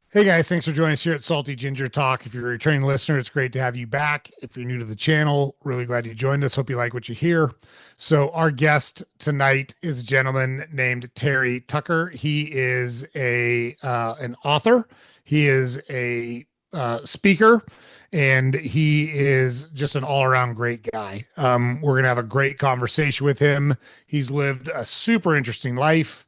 Hey guys, thanks for joining us here at Salty Ginger Talk. If you're a returning listener, it's great to have you back. If you're new to the channel, really glad you joined us. Hope you like what you hear. So, our guest tonight is a gentleman named Terry Tucker. He is a an author. He is a speaker, and he is just an all-around great guy. We're gonna have a great conversation with him. He's lived a super interesting life.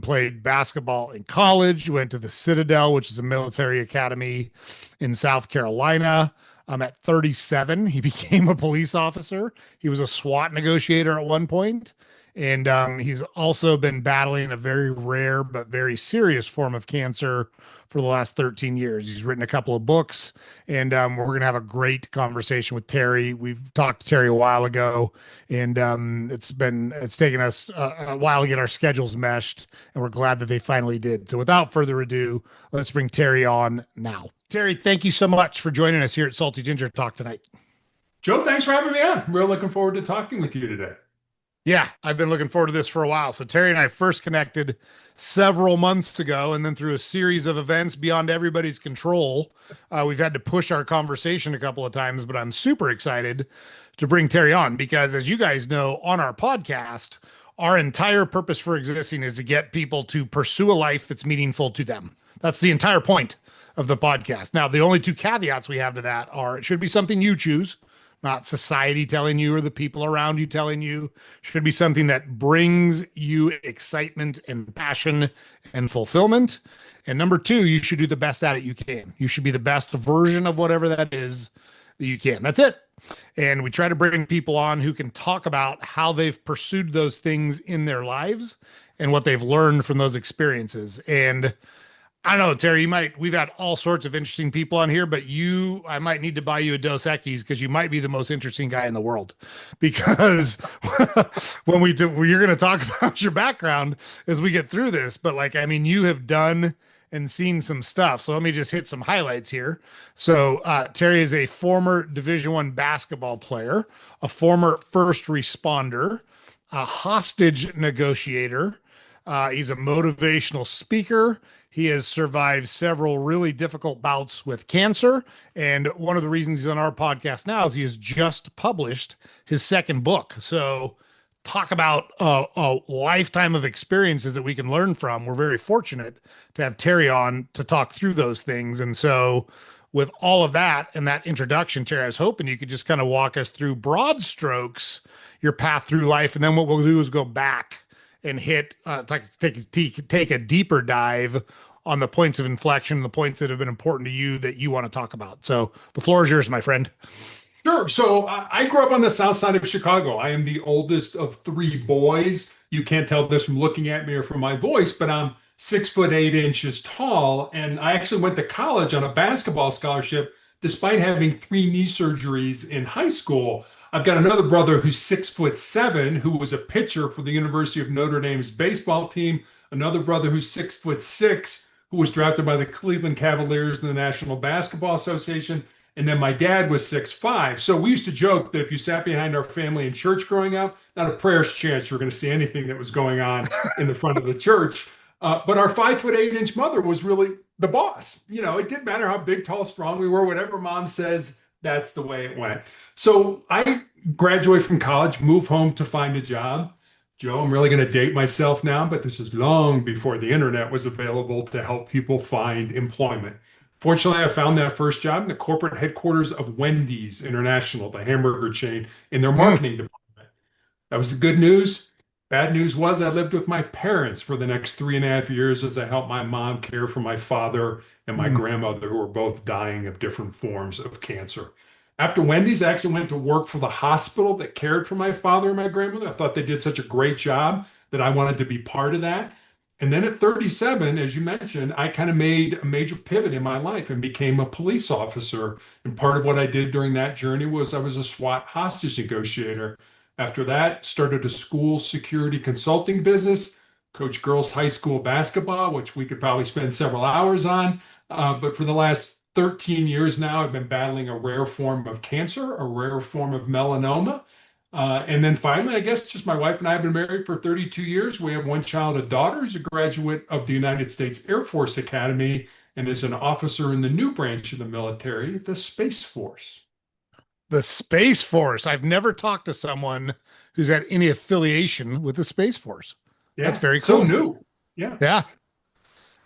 Played basketball in college, went to the Citadel, which is a military academy in South Carolina. At 37, he became a police officer. He was a SWAT negotiator at one point, and he's also been battling a very rare but very serious form of cancer for the last 13 years. He's written a couple of books, and we're going to have a great conversation with Terry. We've talked to Terry a while ago, and it's taken us a while to get our schedules meshed, and we're glad that they finally did. So without further ado, let's bring Terry on now. Terry, thank you so much for joining us here at Salty Ginger Talk tonight. Joe, thanks for having me on. Real looking forward to talking with you today. Yeah, I've been looking forward to this for a while. So Terry and I first connected several months ago, and then through a series of events beyond everybody's control, we've had to push our conversation a couple of times. But I'm super excited to bring Terry on because, as you guys know, on our podcast, our entire purpose for existing is to get people to pursue a life that's meaningful to them. That's the entire point of the podcast. Now, the only two caveats we have to that are it should be something you choose, not society telling you or the people around you telling you. Should be something that brings you excitement and passion and fulfillment. And number two, you should do the best at it you can. You should be the best version of whatever that is that you can. That's it. And we try to bring people on who can talk about how they've pursued those things in their lives and what they've learned from those experiences. And I don't know, Terry, we've had all sorts of interesting people on here, but I might need to buy you a Dos Equis because you might be the most interesting guy in the world. Because you're going to talk about your background as we get through this, but you have done and seen some stuff. So let me just hit some highlights here. So, Terry is a former Division I basketball player, a former first responder, a hostage negotiator. He's a motivational speaker. He has survived several really difficult bouts with cancer. And one of the reasons he's on our podcast now is he has just published his second book. So, talk about a lifetime of experiences that we can learn from. We're very fortunate to have Terry on to talk through those things. And so, with all of that and that introduction, Terry, I was hoping you could just kind of walk us through broad strokes your path through life. And then what we'll do is go back and take a deeper dive on the points of inflection, the points that have been important to you that you want to talk about. So the floor is yours, my friend. Sure. So I grew up on the south side of Chicago. I am the oldest of three boys. You can't tell this from looking at me or from my voice, but I'm 6'8" tall. And I actually went to college on a basketball scholarship despite having three knee surgeries in high school. I've got another brother who's 6'7", who was a pitcher for the University of Notre Dame's baseball team. Another brother who's 6'6", who was drafted by the Cleveland Cavaliers in the National Basketball Association. And then my dad was 6'5". So we used to joke that if you sat behind our family in church growing up, not a prayer's chance you were going to see anything that was going on in the front of the church. But our 5'8" mother was really the boss. You know, it didn't matter how big, tall, strong we were, whatever mom says, that's the way it went. So I graduate from college, move home to find a job. Joe, I'm really going to date myself now, but this is long before the internet was available to help people find employment. Fortunately, I found that first job in the corporate headquarters of Wendy's International, the hamburger chain, in their Mm. marketing department. That was the good news. Bad news was I lived with my parents for the next 3.5 years as I helped my mom care for my father and my Mm. grandmother, who were both dying of different forms of cancer. After Wendy's, I actually went to work for the hospital that cared for my father and my grandmother. I thought they did such a great job that I wanted to be part of that. And then at 37, as you mentioned, I kind of made a major pivot in my life and became a police officer. And part of what I did during that journey was I was a SWAT hostage negotiator. After that, started a school security consulting business, coached girls high school basketball, which we could probably spend several hours on. But for the last 13 years now, I've been battling a rare form of cancer, a rare form of melanoma. And then finally, I guess just my wife and I have been married for 32 years. We have one child, a daughter, who's a graduate of the United States Air Force Academy. and is an officer in the new branch of the military, the Space Force. The Space Force. I've never talked to someone who's had any affiliation with the Space Force. That's Yeah, very so cool. new. Yeah. Yeah.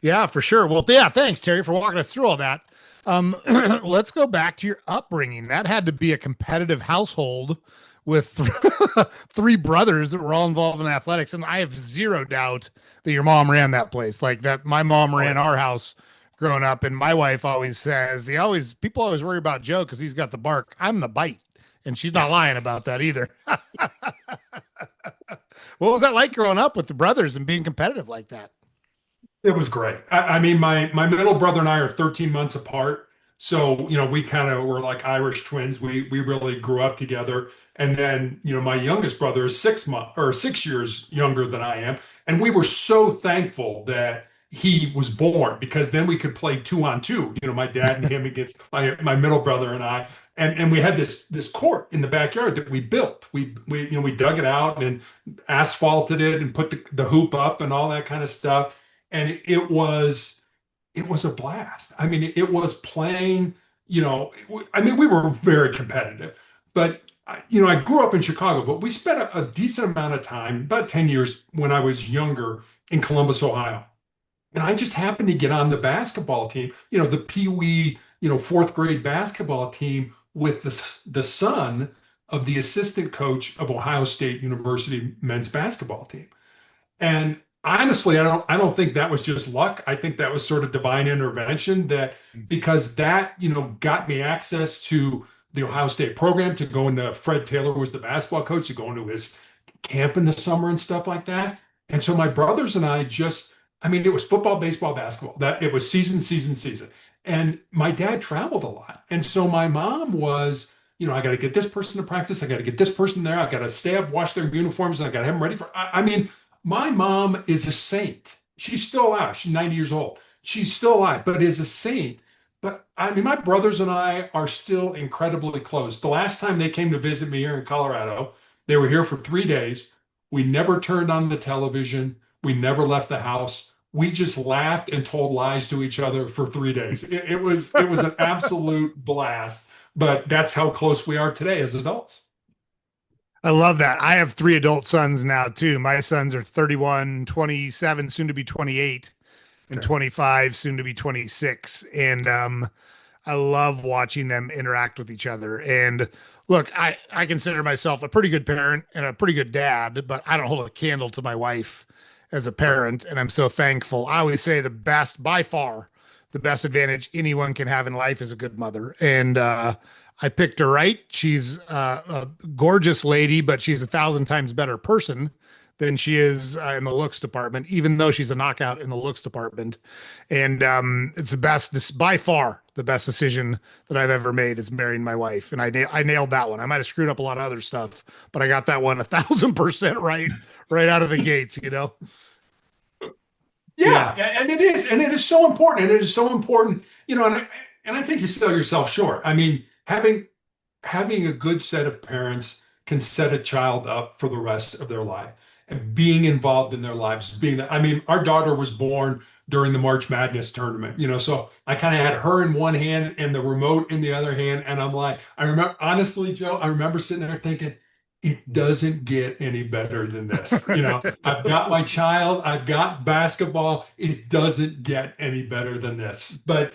Yeah, for sure. Well, yeah, thanks, Terry, for walking us through all that. Let's go back to your upbringing. That had to be a competitive household with three brothers that were all involved in athletics. And I have zero doubt that your mom ran that place. Like that, my mom Oh, ran yeah. our house growing up. And my wife always says, people always worry about Joe because he's got the bark. I'm the bite. And she's not Yeah. lying about that either. What was that like growing up with the brothers and being competitive like that? It was great. I mean, my middle brother and I are 13 months apart. So, we kind of were like Irish twins. We really grew up together. And then, my youngest brother is 6 months or 6 years younger than I am. And we were so thankful that he was born because then we could play 2-on-2, my dad and him against my middle brother and I. And we had this court in the backyard that we built. We dug it out and asphalted it and put the hoop up and all that kind of stuff, and it was a blast. I mean, it was playing, I mean, we were very competitive, but I grew up in Chicago, but we spent a decent amount of time, about 10 years when I was younger, in Columbus, Ohio. And I just happened to get on the basketball team, the Pee Wee, fourth grade basketball team with the son of the assistant coach of Ohio State University men's basketball team. And honestly, I don't think that was just luck. I think that was sort of divine intervention that because that, got me access to the Ohio State program to go into Fred Taylor was the basketball coach to go into his camp in the summer and stuff like that. And so my brothers and I just, I mean, it was football, baseball, basketball. That it was season, season, season. And my dad traveled a lot. And so my mom was, I got to get this person to practice. I got to get this person there. I got to stay up, wash their uniforms, and I got to have them ready for. I mean, my mom is a saint. She's still alive. She's 90 years old. She's still alive, but is a saint. But I mean, my brothers and I are still incredibly close. The last time they came to visit me here in Colorado, they were here for 3 days. We never turned on the television. We never left the house. We just laughed and told lies to each other for 3 days. It was an absolute blast. But that's how close we are today as adults. I love that. I have three adult sons now too. My sons are 31, 27, soon to be 28, and Okay. 25, soon to be 26. And I love watching them interact with each other. And look, I consider myself a pretty good parent and a pretty good dad, but I don't hold a candle to my wife as a parent. And I'm so thankful. I always say the best, by far, the best advantage anyone can have in life is a good mother. And I picked her right. She's a gorgeous lady, but she's 1,000 times better person than she is in the looks department, even though she's a knockout in the looks department. And it's the best, by far, the best decision that I've ever made is marrying my wife. And I nailed that one. I might have screwed up a lot of other stuff, but I got that one 1,000% right out of the gates. Yeah, Yeah. and it is so important, and it is so important, and I think you sell yourself short. I mean, having a good set of parents can set a child up for the rest of their life, and being involved in their lives, being that. I mean, our daughter was born during the March Madness tournament, so I kind of had her in one hand and the remote in the other hand, and I'm like, I remember honestly, Joe, I remember sitting there thinking, it doesn't get any better than this. I've got my child, I've got basketball. It doesn't get any better than this. But,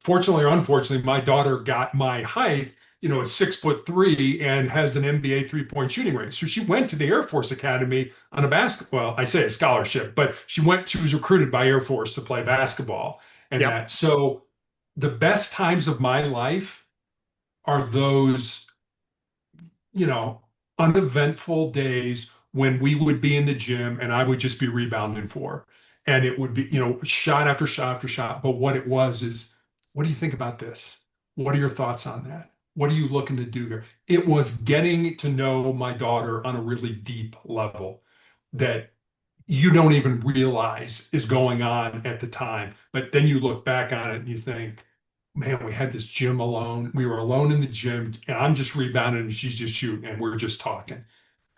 fortunately or unfortunately, my daughter got my height, is 6'3" and has an NBA three-point shooting range. So she went to the Air Force Academy on a basketball, I say a scholarship, but she was recruited by Air Force to play basketball and Yep. that. So the best times of my life are those you know, uneventful days when we would be in the gym and I would just be rebounding for. And it would be, shot after shot after shot. But what it was is, what do you think about this? What are your thoughts on that? What are you looking to do here? It was getting to know my daughter on a really deep level that you don't even realize is going on at the time. But then you look back on it and you think, man, we had this gym alone. We were alone in the gym, and I'm just rebounding and she's just shooting, and we're just talking.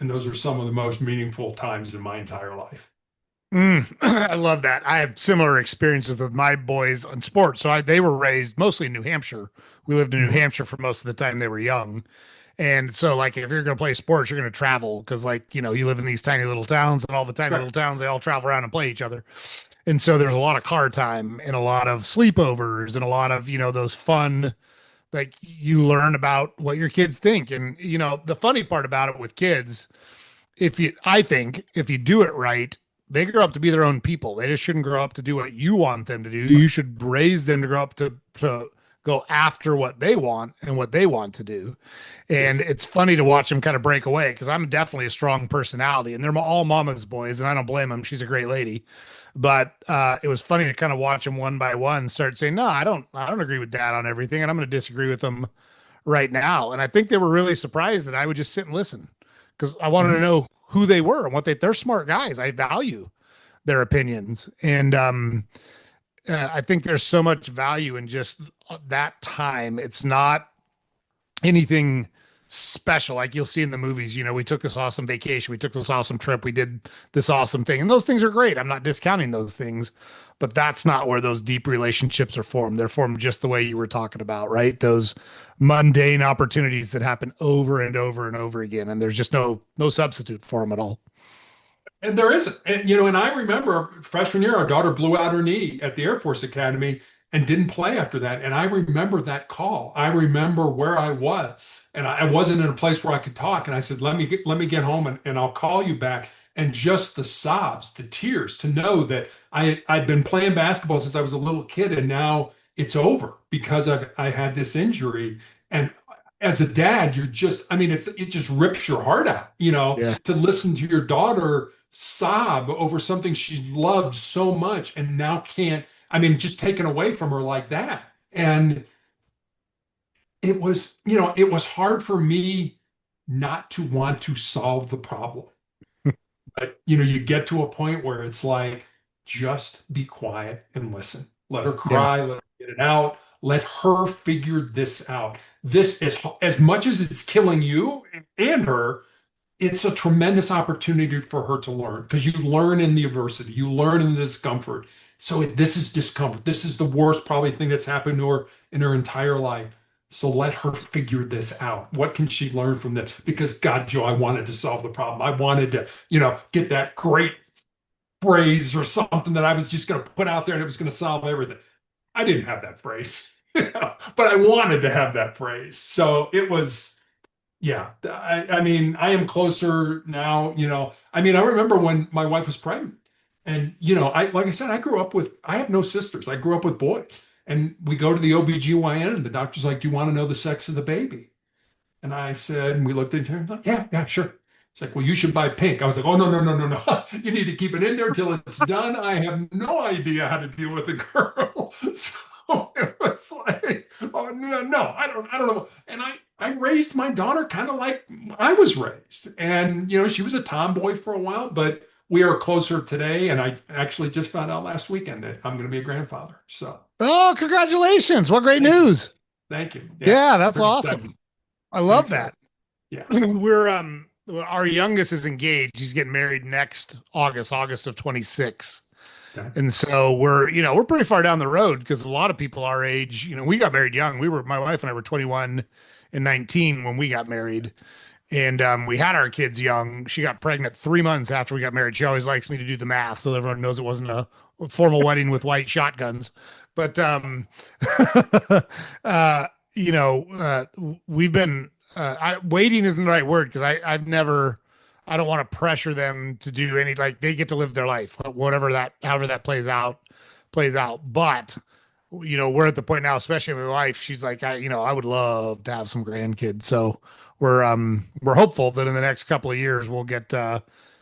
And those are some of the most meaningful times in my entire life. I love that. I have similar experiences with my boys on sports. They were raised mostly in New Hampshire. We lived in New Mhm. Hampshire for most of the time they were young. And so, like, if you're going to play sports, you're going to travel because, like, you live in these tiny little towns, and all the tiny Right. little towns, they all travel around and play each other. And so there's a lot of car time and a lot of sleepovers and a lot of, those fun, like, you learn about what your kids think. And, the funny part about it with kids, I think if you do it right, they grow up to be their own people. They just shouldn't grow up to do what you want them to do. You should raise them to grow up to go after what they want and what they want to do. Yeah. And it's funny to watch them kind of break away because I'm definitely a strong personality, and they're all mama's boys, and I don't blame them. She's a great lady, but it was funny to kind of watch them one by one start saying, "No, I don't agree with dad on everything, and I'm going to disagree with them right now." And I think they were really surprised that I would just sit and listen because I wanted to Mhm. know who they were and they're smart guys. I value their opinions. And I think there's so much value in just that time. It's not anything special like you'll see in the movies. We took this awesome vacation, we took this awesome trip, we did this awesome thing, and those things are great. I'm not discounting those things, but that's not where those deep relationships are formed. They're formed just the way you were talking about, right? Those mundane opportunities that happen over and over and over again, and there's just no substitute for them at all. And there isn't. And I remember freshman year, our daughter blew out her knee at the Air Force Academy and didn't play after that. And I remember that call. I remember where I was, and I wasn't in a place where I could talk. And I said, let me get home and I'll call you back. And just the sobs, the tears, to know that I'd been playing basketball since I was a little kid, and now it's over because I had this injury. And as a dad, I mean, it just rips your heart out, Yeah. to listen to your daughter sob over something she loved so much and now can't, I mean, just taken away from her like that. And it was hard for me not to want to solve the problem. But, you get to a point where it's like, just be quiet and listen. Let her Yeah. cry, let her get it out, let her figure this out. This is as much as it's killing you and her, it's a tremendous opportunity for her to learn because you learn in the adversity, you learn in the discomfort. So this is discomfort. This is the worst probably thing that's happened to her in her entire life. So let her figure this out. What can she learn from this? Because God, Joe, I wanted to solve the problem. I wanted to, get that great phrase or something that I was just going to put out there and it was going to solve everything. I didn't have that phrase, but I wanted to have that phrase. So it was. Yeah, I mean, I am closer now, I mean, I remember when my wife was pregnant. And, like I said, I have no sisters. I grew up with boys. And we go to the OBGYN and the doctor's like, "Do you want to know the sex of the baby?" And I said, and we looked at each other, like, "Yeah, yeah, sure." It's like, "Well, you should buy pink." I was like, "Oh, no, no, no, no, no. You need to keep it in there till it's done. I have no idea how to deal with a girl." So it was like, "Oh, no, no, I don't know." And I raised my daughter kind of like I was raised. And, she was a tomboy for a while, but we are closer today. And I actually just found out last weekend that I'm going to be a grandfather. So Oh, congratulations. What great thank you. news. Thank you. Yeah, Yeah, that's pretty excited. awesome. I Pretty love excited. that. Yeah. We're our youngest is engaged. He's getting married next August of 26. Okay. And so we're pretty far down the road because a lot of people our age, we got married young. My wife and I were 21 and 19 when we got married. And we had our kids young. She got pregnant 3 months after we got married. She always likes me to do the math so everyone knows it wasn't a formal wedding with white shotguns. But uh, we've been waiting isn't the right word because I don't want to pressure them to do any, like, they get to live their life, however that plays out. But we're at the point now, especially my wife, she's like, I would love to have some grandkids. So we're hopeful that in the next couple of years we'll get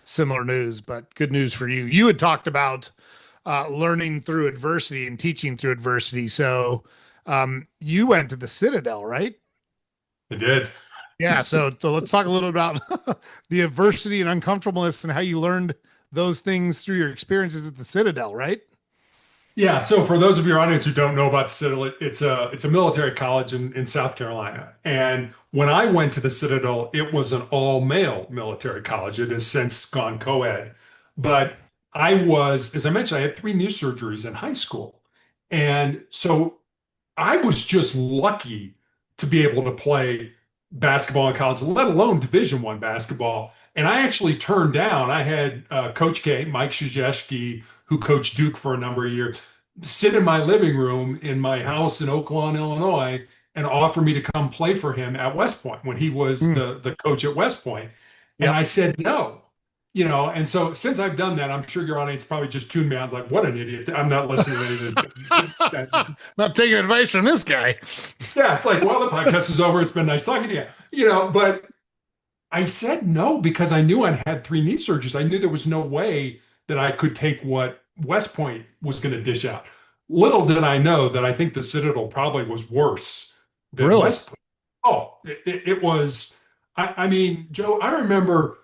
similar news, but good news for you. You had talked about learning through adversity and teaching through adversity. So you went to the Citadel, right? I did. Yeah. So let's talk a little about the adversity and uncomfortableness and how you learned those things through your experiences at the Citadel, right? Yeah, so for those of your audience who don't know about Citadel, it's a military college in South Carolina. And when I went to the Citadel, it was an all-male military college. It has since gone co-ed. But as I mentioned, I had three knee surgeries in high school. And so I was just lucky to be able to play basketball in college, let alone Division I basketball. And I actually turned down, I had Coach K, Mike Krzyzewski, who coached Duke for a number of years, sit in my living room in my house in Oak Lawn, Illinois, and offer me to come play for him at West Point when he was Mm, the coach at West Point. And yep. I said no. You know, and so since I've done that, I'm sure your audience probably just tuned me out like, what an idiot. I'm not listening to any of this. Not taking advice from this guy. Yeah, it's like, well, the podcast is over. It's been nice talking to you. You know, but I said no because I knew I'd had three knee surgeries. I knew there was no way that I could take what West Point was going to dish out. Little did I know that I think the Citadel probably was worse than Really? West Point. Oh, it was. I mean, Joe, I remember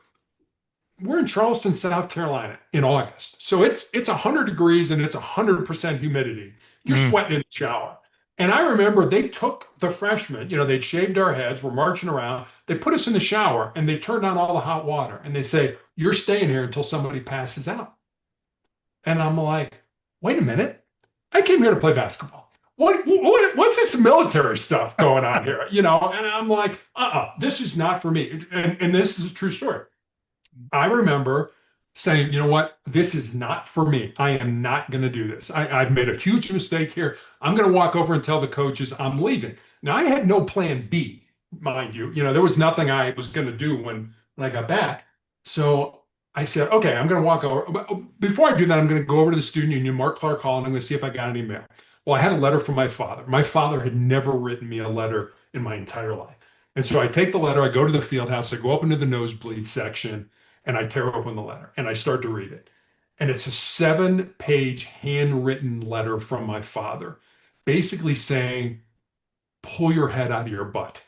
we're in Charleston, South Carolina in August. So it's 100 degrees and it's 100% humidity. You're Mm. sweating in the shower. And I remember they took the freshmen, you know, they'd shaved our heads, we're marching around. They put us in the shower and they turned on all the hot water and they say, "You're staying here until somebody passes out." And I'm like, wait a minute. I came here to play basketball. What's this military stuff going on here? You know, and I'm like, this is not for me. And this is a true story. I remember saying, you know what, this is not for me. I am not going to do this. I've made a huge mistake here. I'm going to walk over and tell the coaches I'm leaving. Now, I had no plan B, mind you. You know, there was nothing I was going to do when I got back. So I said, okay, I'm going to walk over. But before I do that, I'm going to go over to the student union, Mark Clark Hall, and I'm going to see if I got an email. Well, I had a letter from my father. My father had never written me a letter in my entire life. And so I take the letter, I go to the field house, I go up into the nosebleed section, and I tear open the letter and I start to read it. And it's a 7-page handwritten letter from my father, basically saying, pull your head out of your butt.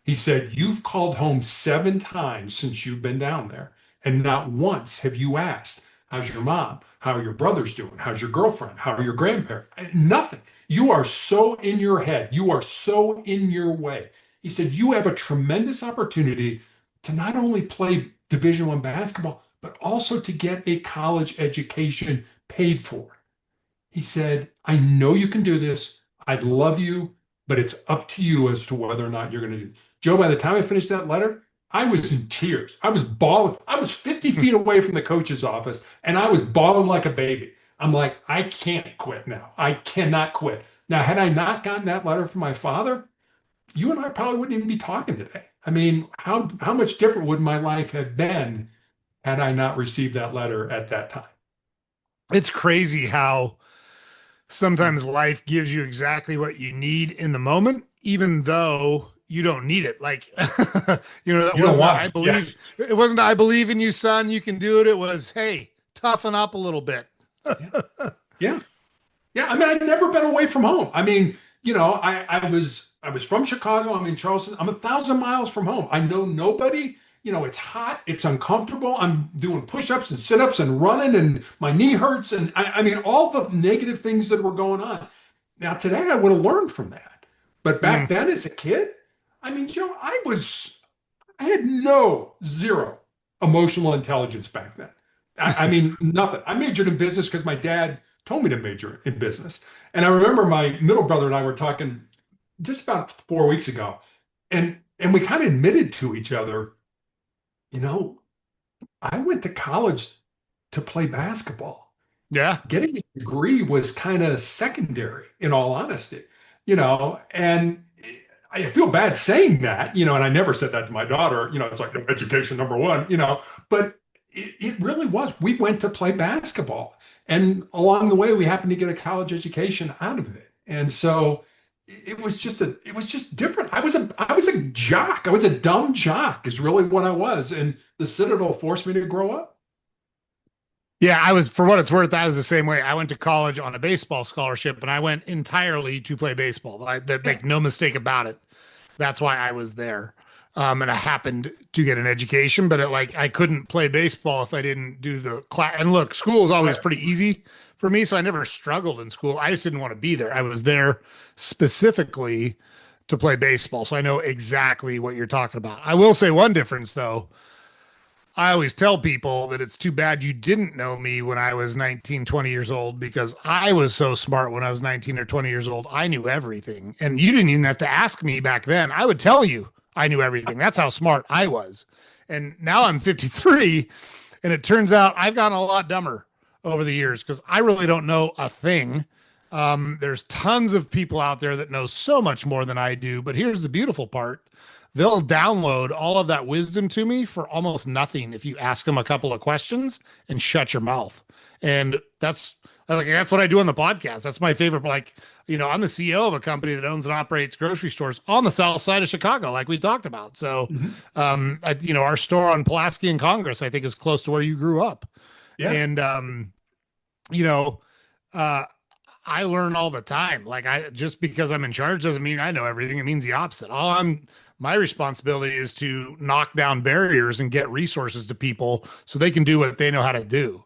He said, "You've called home 7 times since you've been down there, and not once have you asked, how's your mom? How are your brothers doing? How's your girlfriend? How are your grandparents?" Nothing. You are so in your head. You are so in your way. He said, "You have a tremendous opportunity to not only play Division I basketball, but also to get a college education paid for." He said, "I know you can do this. I love you, but it's up to you as to whether or not you're going to do it." Joe, by the time I finished that letter, I was in tears. I was bawling. I was 50 feet away from the coach's office and I was bawling like a baby. I'm like, I can't quit now. I cannot quit. Now, had I not gotten that letter from my father, you and I probably wouldn't even be talking today. I mean, how much different would my life have been had I not received that letter at that time? It's crazy how sometimes life gives you exactly what you need in the moment, even though you don't need it. Like, that You don't wasn't, want I it. Yeah. believe, it wasn't, I believe in you, son. You can do it. It was, hey, toughen up a little bit. Yeah. Yeah. Yeah, I mean, I'd never been away from home. I mean, you know, I was from Chicago. I'm in Charleston. I'm 1,000 miles from home. I know nobody. You know, it's hot. It's uncomfortable. I'm doing push-ups and sit-ups and running, and my knee hurts. And I mean, all the negative things that were going on. Now, today, I would have learned from that. But back Mm, then, as a kid, I mean, Joe, I had no zero emotional intelligence back then. I mean, nothing. I majored in business because my dad told me to major in business. And I remember my middle brother and I were talking just about 4 weeks ago, and we kind of admitted to each other, you know, I went to college to play basketball. yeah. Getting a degree was kind of secondary, in all honesty, you know, and I feel bad saying that, you know, and I never said that to my daughter, you know, it's like "No, education number one," you know, but it really was. We went to play basketball, and along the way, we happened to get a college education out of it. And so it was just different. I was a jock. I was a dumb jock, is really what I was. And the Citadel forced me to grow up. Yeah, I was, for what it's worth, I was the same way. I went to college on a baseball scholarship and I went entirely to play baseball. That Yeah. make no mistake about it. That's why I was there. And I happened to get an education, but I couldn't play baseball if I didn't do the class. And look, school is always Right. pretty easy for me, so I never struggled in school. I just didn't want to be there. I was there specifically to play baseball, so I know exactly what you're talking about. I will say one difference though. I always tell people that it's too bad you didn't know me when I was 19, 20 years old, because I was so smart when I was 19 or 20 years old. I knew everything. And you didn't even have to ask me back then. I would tell you I knew everything. That's how smart I was. And now I'm 53, and it turns out I've gotten a lot dumber over the years because I really don't know a thing. There's tons of people out there that know so much more than I do. But here's the beautiful part: they'll download all of that wisdom to me for almost nothing if you ask them a couple of questions and shut your mouth. And that's what I do on the podcast. That's my favorite. Like, I'm the CEO of a company that owns and operates grocery stores on the south side of Chicago, like we talked about. So, our store on Pulaski and Congress, I think, is close to where you grew up. Yeah. And, you know, I learn all the time. Like, just because I'm in charge doesn't mean I know everything. It means the opposite. My responsibility is to knock down barriers and get resources to people so they can do what they know how to do.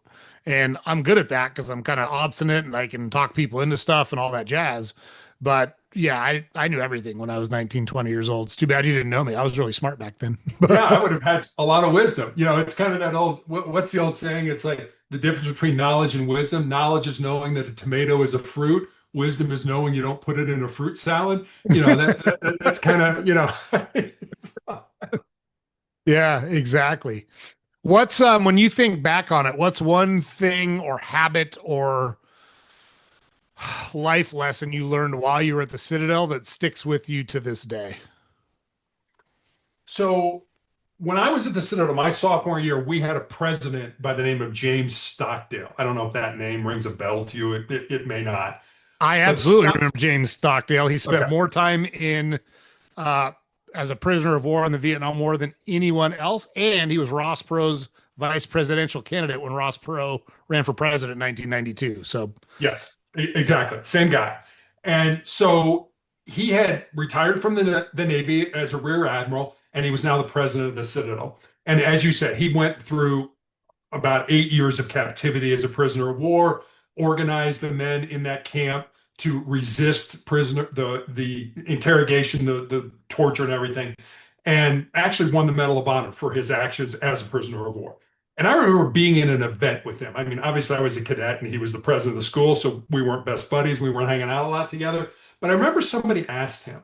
And I'm good at that because I'm kind of obstinate and I can talk people into stuff and all that jazz. But yeah, I knew everything when I was 19, 20 years old. It's too bad you didn't know me. I was really smart back then. Yeah, I would have had a lot of wisdom. It's kind of that old, what's the old saying? It's like the difference between knowledge and wisdom. Knowledge is knowing that a tomato is a fruit. Wisdom is knowing you don't put it in a fruit salad. That's kind of. Yeah, exactly. What's when you think back on it, what's one thing or habit or life lesson you learned while you were at the Citadel that sticks with you to this day? So when I was at the Citadel, my sophomore year, we had a president by the name of James Stockdale. I don't know if that name rings a bell to you. It may not. I absolutely remember James Stockdale. He spent more time in as a prisoner of war in the Vietnam War than anyone else, and he was Ross Perot's vice presidential candidate when Ross Perot ran for president in 1992. So yes, exactly, same guy. And so he had retired from the Navy as a rear admiral, and he was now the president of the Citadel. And as you said, he went through about 8 years of captivity as a prisoner of war, organized the men in that camp to resist the interrogation, the torture and everything, and actually won the Medal of Honor for his actions as a prisoner of war. And I remember being in an event with him. I mean, obviously I was a cadet and he was the president of the school, so we weren't best buddies. We weren't hanging out a lot together. But I remember somebody asked him,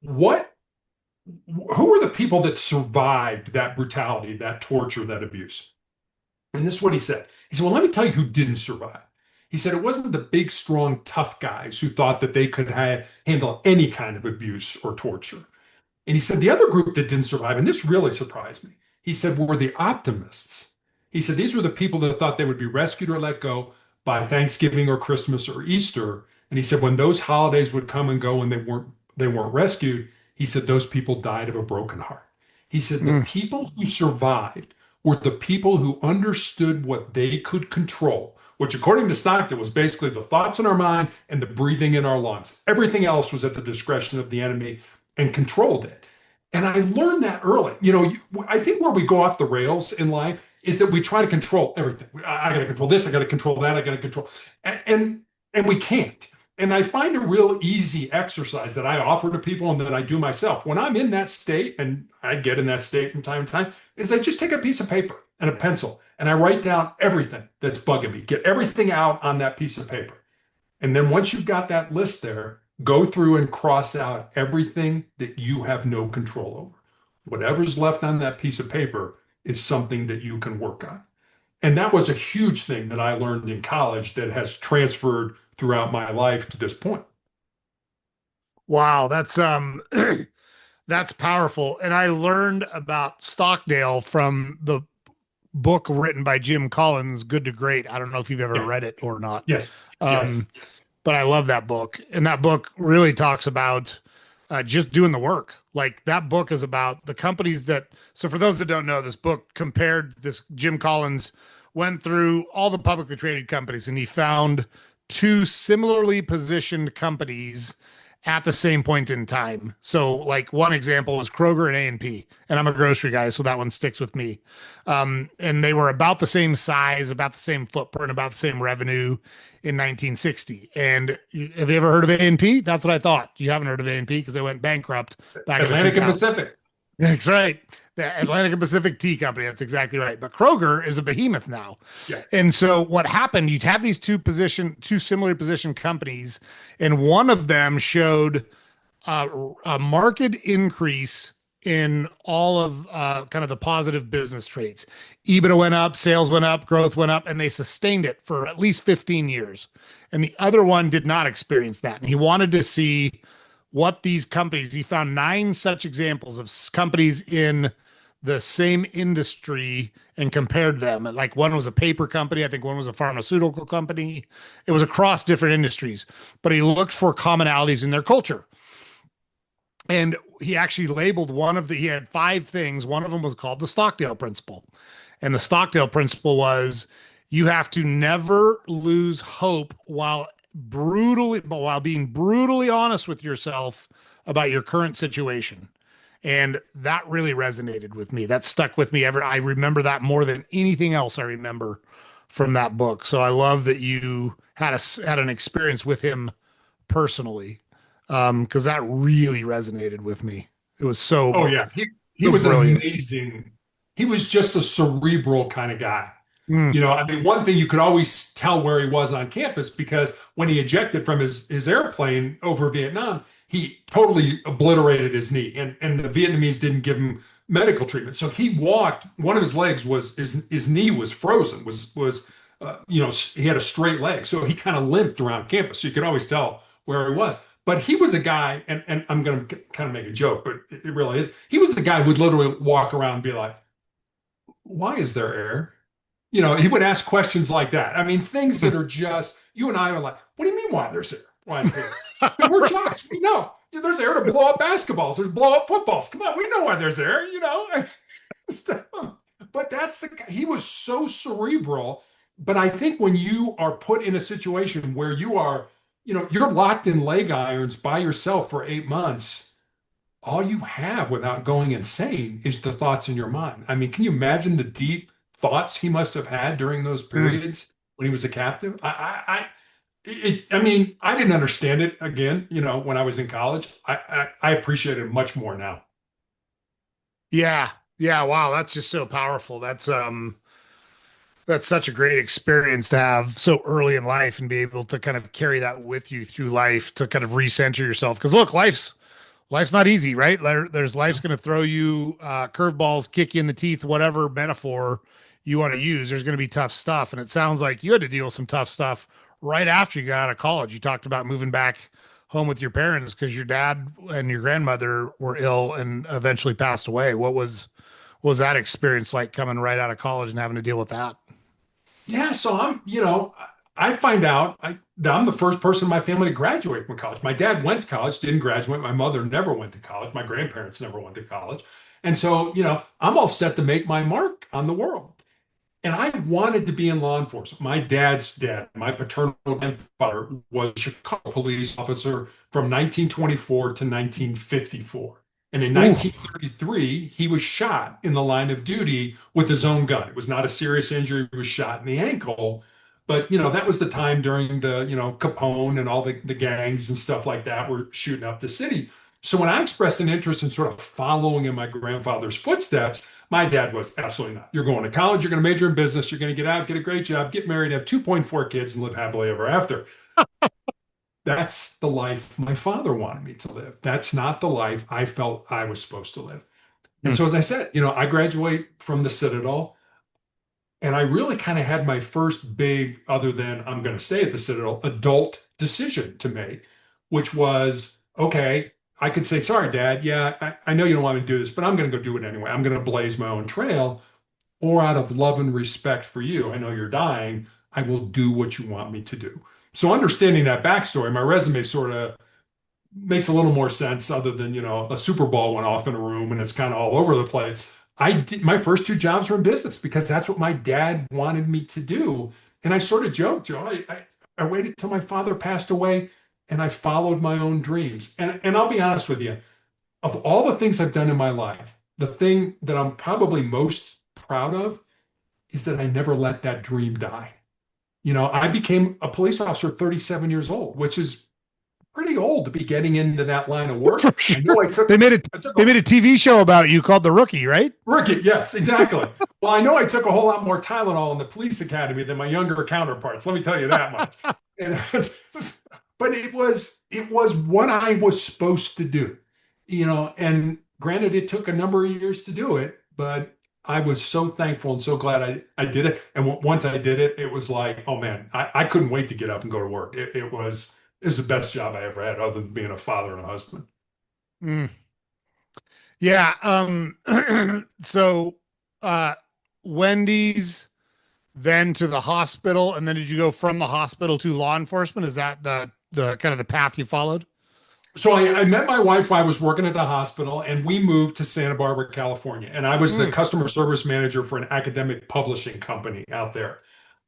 who were the people that survived that brutality, that torture, that abuse? And this is what he said. He said, well, let me tell you who didn't survive. He said it wasn't the big, strong, tough guys who thought that they could handle any kind of abuse or torture. And he said the other group that didn't survive, and this really surprised me, he said were the optimists. He said these were the people that thought they would be rescued or let go by Thanksgiving or Christmas or Easter. And he said when those holidays would come and go and they weren't rescued, he said those people died of a broken heart. He said the people who survived were the people who understood what they could control, which according to Stockton was basically the thoughts in our mind and the breathing in our lungs. Everything else was at the discretion of the enemy and controlled it. And I learned that early. I think where we go off the rails in life is that we try to control everything. I got to control this. I got to control that. I got to control. And we can't. And I find a real easy exercise that I offer to people and that I do myself when I'm in that state, and I get in that state from time to time, is I just take a piece of paper and a pencil and I write down everything that's bugging me, get everything out on that piece of paper. And then once you've got that list there, go through and cross out everything that you have no control over. Whatever's left on that piece of paper is something that you can work on. And that was a huge thing that I learned in college that has transferred throughout my life to this point. Wow, that's that's powerful. And I learned about Stockdale from the book written by Jim Collins, Good to Great. I don't know if you've ever read it or not. Yes. But I love that book. And that book really talks about just doing the work. Like that book is about the companies so for those that don't know, this book Jim Collins went through all the publicly traded companies and he found two similarly positioned companies at the same point in time. So like one example was Kroger and A&P, and I'm a grocery guy, so that one sticks with me. And they were about the same size, about the same footprint, about the same revenue in 1960. And have you ever heard of A&P? That's what I thought. You haven't heard of A&P because they went bankrupt back Atlantic in and Pacific. That's right. The Atlantic and Pacific Tea Company. That's exactly right. But Kroger is a behemoth now. Yeah. And so what happened, you'd have these two similarly positioned companies, and one of them showed a marked increase in all of kind of the positive business traits. EBITDA went up, sales went up, growth went up, and they sustained it for at least 15 years. And the other one did not experience that. And he wanted to see what these companies, he found nine such examples of companies in the same industry and compared them. Like one was a paper company, I think one was a pharmaceutical company. It was across different industries, but he looked for commonalities in their culture. And he actually labeled he had five things. One of them was called the Stockdale Principle. And the Stockdale Principle was you have to never lose hope while being brutally honest with yourself about your current situation. And that really resonated with me. That stuck with me ever. I remember that more than anything else I remember from that book. So I love that you had an experience with him personally, because that really resonated with me. It was Oh yeah, he so was brilliant. amazing. He was just a cerebral kind of guy. Mm, I mean, one thing you could always tell where he was on campus because when he ejected from his airplane over Vietnam, he totally obliterated his knee, and the Vietnamese didn't give him medical treatment. So he walked. One of his legs was his knee was frozen. He had a straight leg, so he kind of limped around campus. So you could always tell where he was. But he was a guy, and I'm going to kind of make a joke, but it really is. He was the guy who would literally walk around and be like, "Why is there air?" He would ask questions like that. I mean, things that are just, you and I are like, what do you mean why there's air? Why is there? I mean, we're jocks. We know. There's air to blow up basketballs. There's blow up footballs. Come on, we know why there's air. But he was so cerebral. But I think when you are put in a situation where you're locked in leg irons by yourself for 8 months, all you have without going insane is the thoughts in your mind. I mean, can you imagine the deep thoughts he must have had during those mm. periods when he was a captive? I mean, I didn't understand it again, when I was in college. I appreciate it much more now. Yeah. Yeah. Wow. That's just so powerful. That's such a great experience to have so early in life and be able to kind of carry that with you through life to kind of recenter yourself. Because look, life's not easy, right? There's life's going to throw you curveballs, kick you in the teeth, whatever metaphor you want to use. There's going to be tough stuff, and it sounds like you had to deal with some tough stuff right after you got out of college. You talked about moving back home with your parents because your dad and your grandmother were ill and eventually passed away. What was that experience like coming right out of college and having to deal with that? Yeah, so I find out that I'm the first person in my family to graduate from college. My dad went to college, didn't graduate. My mother never went to college. My grandparents never went to college. And so, I'm all set to make my mark on the world. And I wanted to be in law enforcement. My dad's dad, my paternal grandfather, was a Chicago police officer from 1924 to 1954. And in Ooh, 1933, he was shot in the line of duty with his own gun. It was not a serious injury. He was shot in the ankle. But, that was the time during Capone and all the gangs and stuff like that were shooting up the city. So when I expressed an interest in sort of following in my grandfather's footsteps, my dad was absolutely not. You're going to college, you're going to major in business, you're going to get out, get a great job, get married, have 2.4 kids, and live happily ever after. That's the life my father wanted me to live. That's not the life I felt I was supposed to live. And mm, so, as I said, I graduate from the Citadel, and I really kind of had my first big, other than I'm going to stay at the Citadel, adult decision to make, which was, okay, I could say, sorry, Dad. Yeah, I know you don't want me to do this, but I'm going to go do it anyway. I'm going to blaze my own trail. Or out of love and respect for you, I know you're dying, I will do what you want me to do. So understanding that backstory, my resume sort of makes a little more sense other than, a Super Bowl went off in a room and it's kind of all over the place. I did my first two jobs were in business because that's what my dad wanted me to do. And I sort of joked, Joe, I waited till my father passed away and I followed my own dreams. And I'll be honest with you, of all the things I've done in my life, the thing that I'm probably most proud of is that I never let that dream die. I became a police officer at 37 years old, which is pretty old to be getting into that line of work. For I know sure. They made it. I took They a made a TV show about you called The Rookie, right? rookie. Yes, exactly. Well, I know I took a whole lot more Tylenol in the police academy than my younger counterparts. Let me tell you that much. And, but it was what I was supposed to do, And granted, it took a number of years to do it, but I was so thankful and so glad I did it. And once I did it, it was like, oh man, I couldn't wait to get up and go to work. It was the best job I ever had, other than being a father and a husband. Mm. Yeah. So, uh, Wendy's, then to the hospital, and then did you go from the hospital to law enforcement? Is that the kind of the path you followed? So I met my wife while I was working at the hospital, and we moved to Santa Barbara, California. And I was the Mm. customer service manager for an academic publishing company out there.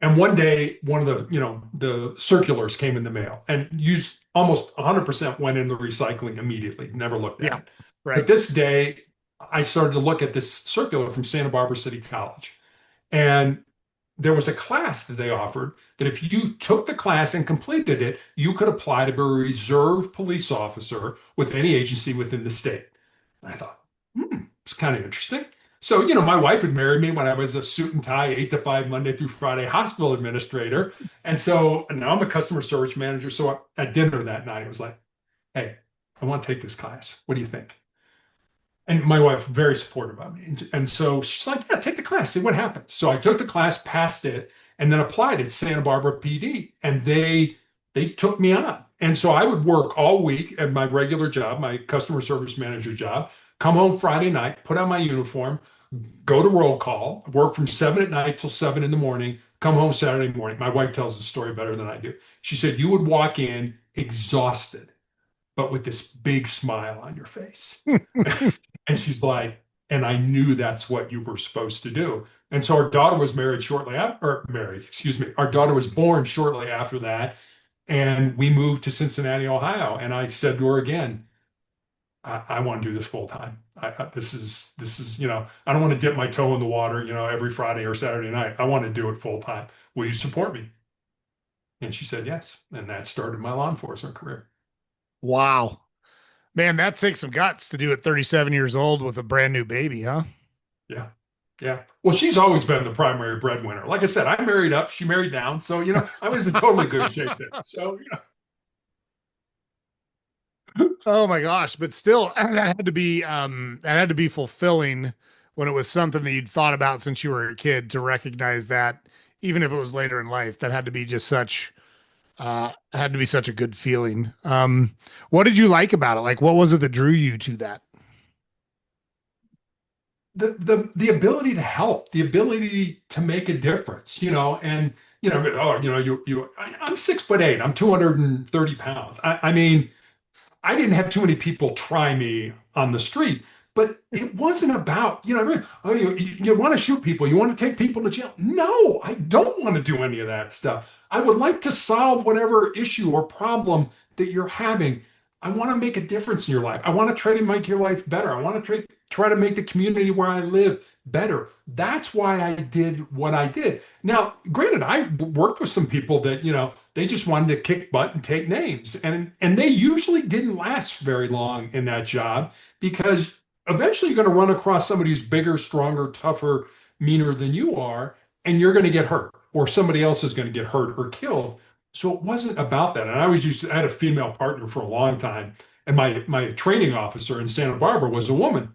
And one day, one of the circulars came in the mail and used almost 100% went in the recycling immediately, never looked at Yeah. it. But Right. this day, I started to look at this circular from Santa Barbara City College. And there was a class that they offered that if you took the class and completed it, you could apply to be a reserve police officer with any agency within the state. And I thought, it's kind of interesting. So, my wife had married me when I was a suit and tie, 8 to 5, Monday through Friday hospital administrator. And now I'm a customer service manager. So at dinner that night, it was like, hey, I want to take this class. What do you think? And my wife very supportive of me. And so she's like, yeah, take the class, see what happens. So I took the class, passed it, and then applied at Santa Barbara PD. And they took me on. And so I would work all week at my regular job, my customer service manager job, come home Friday night, put on my uniform, go to roll call, work from 7 at night till 7 in the morning, come home Saturday morning. My wife tells the story better than I do. She said, you would walk in exhausted, but with this big smile on your face. And she's like, and I knew that's what you were supposed to do. And so our daughter was married shortly after, or married, excuse me, our daughter was born shortly after that. And we moved to Cincinnati, Ohio. And I said to her again, I want to do this full time. This is, I don't want to dip my toe in the water, every Friday or Saturday night. I want to do it full time. Will you support me? And she said yes. And that started my law enforcement career. Wow. Man, that takes some guts to do at 37 years old with a brand new baby, huh? Yeah. Yeah. Well, she's always been the primary breadwinner. Like I said, I married up, she married down. So, I was in totally good shape there. So, Oh my gosh, but still that had to be fulfilling when it was something that you'd thought about since you were a kid to recognize that even if it was later in life, that had to be just such had to be such a good feeling. What did you like about it? Like what was it that drew you to that? the ability to help, the ability to make a difference, and I'm 6'8", I'm 230 pounds. I mean, I didn't have too many people try me on the street, but it wasn't about, oh, you want to shoot people, you want to take people to jail. No, I don't want to do any of that stuff. I would like to solve whatever issue or problem that you're having. I want to make a difference in your life. I want to try to make your life better. I want to try to make the community where I live better. That's why I did what I did. Now, granted, I worked with some people that, they just wanted to kick butt and take names. And they usually didn't last very long in that job because eventually you're going to run across somebody who's bigger, stronger, tougher, meaner than you are, and you're going to get hurt, or somebody else is going to get hurt or killed. So it wasn't about that. And I had a female partner for a long time, and my training officer in Santa Barbara was a woman.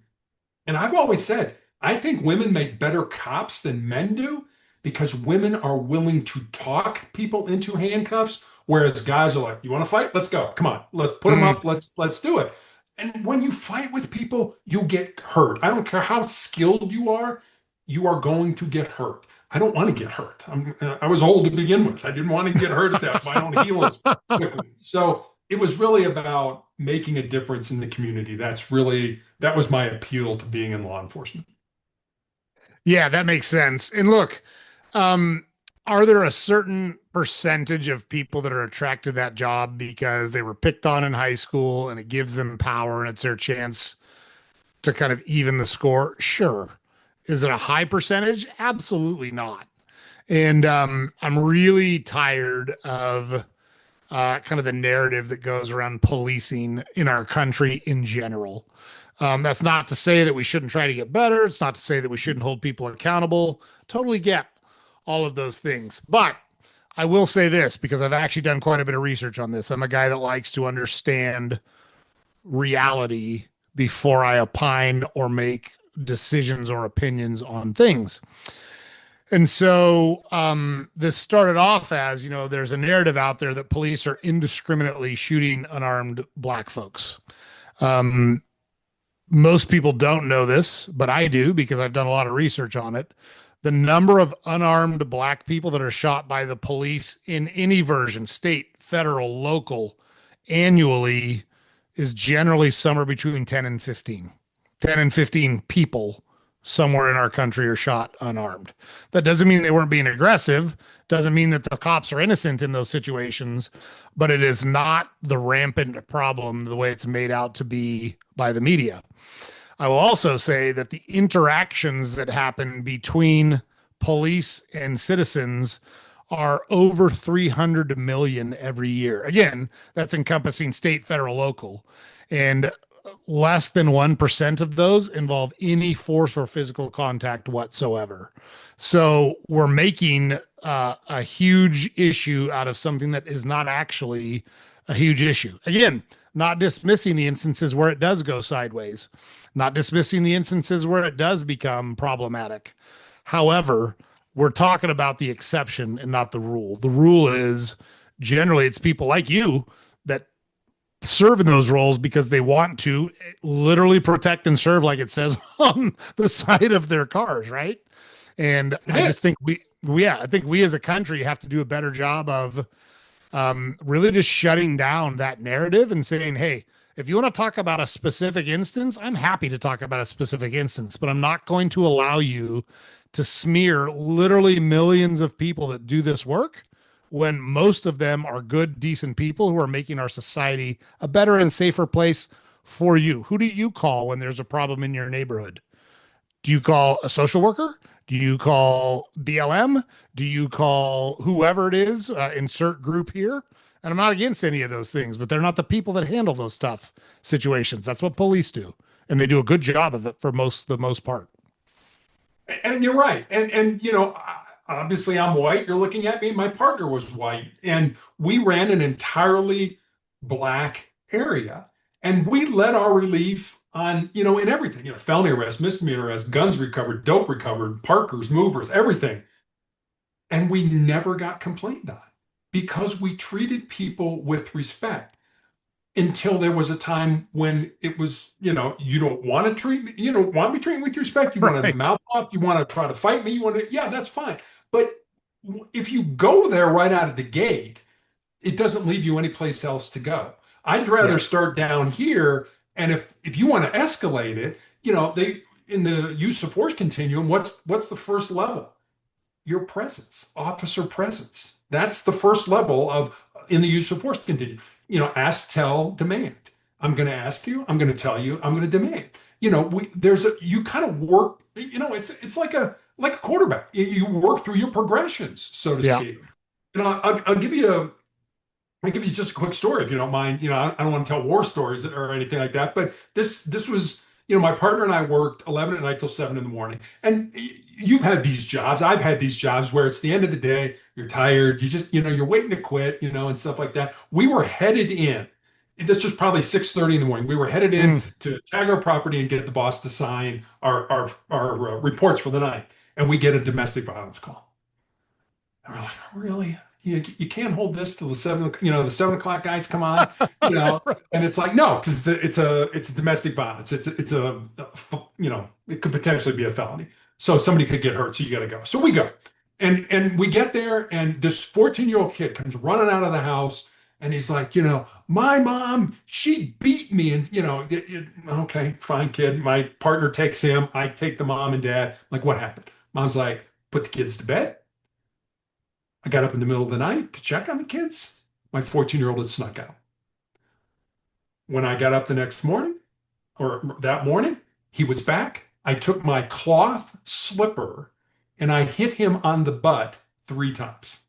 And I've always said, I think women make better cops than men do because women are willing to talk people into handcuffs, whereas guys are like, "You want to fight? Let's go. Come on, let's put them Mm. up. Let's do it." And when you fight with people, you get hurt. I don't care how skilled you are going to get hurt. I don't want to get hurt. I was old to begin with. I didn't want to get hurt at that. My own heels quickly. So it was really about making a difference in the community. That was my appeal to being in law enforcement. Yeah, that makes sense. And look, um, are there a certain percentage of people that are attracted to that job because they were picked on in high school and it gives them power and it's their chance to kind of even the score? Sure. Is it a high percentage? Absolutely not. And I'm really tired of kind of the narrative that goes around policing in our country in general. That's not to say that we shouldn't try to get better. It's not to say that we shouldn't hold people accountable. Totally get all of those things. But I will say this because I've actually done quite a bit of research on this. I'm a guy that likes to understand reality before I opine or make decisions or opinions on things. And so this started off as, there's a narrative out there that police are indiscriminately shooting unarmed black folks. Um, Most people don't know this, but I do because I've done a lot of research on it. The number of unarmed black people that are shot by the police in any version, state, federal, local, annually is generally somewhere between 10 and 15. 10 and 15 people somewhere in our country are shot unarmed. That doesn't mean they weren't being aggressive, doesn't mean that the cops are innocent in those situations, but it is not the rampant problem the way it's made out to be by the media. I will also say that the interactions that happen between police and citizens are over 300 million every year. Again, that's encompassing state, federal, local. And less than 1% of those involve any force or physical contact whatsoever. So we're making a huge issue out of something that is not actually a huge issue. Again, not dismissing the instances where it does go sideways, not dismissing the instances where it does become problematic. However, we're talking about the exception and not the rule. The rule is generally it's people like you that serve in those roles because they want to literally protect and serve, like it says on the side of their cars, right? And I just think I think we as a country have to do a better job of really just shutting down that narrative and saying, hey, if you want to talk about a specific instance, I'm happy to talk about a specific instance, but I'm not going to allow you to smear literally millions of people that do this work when most of them are good, decent people who are making our society a better and safer place for you. Who do you call when there's a problem in your neighborhood? Do you call a social worker? Do you call BLM? Do you call whoever it is? Insert group here. And I'm not against any of those things, but they're not the people that handle those tough situations. That's what police do, and they do a good job of it for the most part. And you're right. And obviously I'm white. You're looking at me. My partner was white, and we ran an entirely black area, and we led our relief on, in everything, felony arrest, misdemeanor arrest, guns recovered, dope recovered, parkers, movers, everything. And we never got complained on because we treated people with respect until there was a time when it was, you don't want to treat me, you don't want me treated with respect. You want to mouth off, you want to try to fight me, yeah, that's fine. But if you go there right out of the gate, it doesn't leave you any place else to go. I'd rather start down here. And if you want to escalate it, they in the use of force continuum, what's the first level? Your presence, officer presence. That's the first level of in the use of force continuum. Ask, tell, demand. I'm going to ask you. I'm going to tell you. I'm going to demand. You kind of work. It's like a quarterback. You work through your progressions, so to speak. I'll give you just a quick story if you don't mind. I don't want to tell war stories or anything like that. But this was, my partner and I worked 11 at night till 7 in the morning. And you've had these jobs. I've had these jobs where it's the end of the day. You're tired. You just, you're waiting to quit, and stuff like that. We were headed in. This was probably 6:30 in the morning. We were headed in to tag our property and get the boss to sign our reports for the night. And we get a domestic violence call. And we're like, really? You can't hold this till the 7 o'clock guys come on, and it's like, no, because it's a domestic violence. It could potentially be a felony. So somebody could get hurt. So you got to go. So we go, and we get there, and this 14-year-old kid comes running out of the house, and he's like, my mom, she beat me, and okay, fine, kid. My partner takes him. I take the mom and dad. I'm like, what happened? Mom's like, put the kids to bed. I got up in the middle of the night to check on the kids. My 14-year-old had snuck out. When I got up the next morning, or that morning, he was back. I took my cloth slipper and I hit him on the butt 3 times.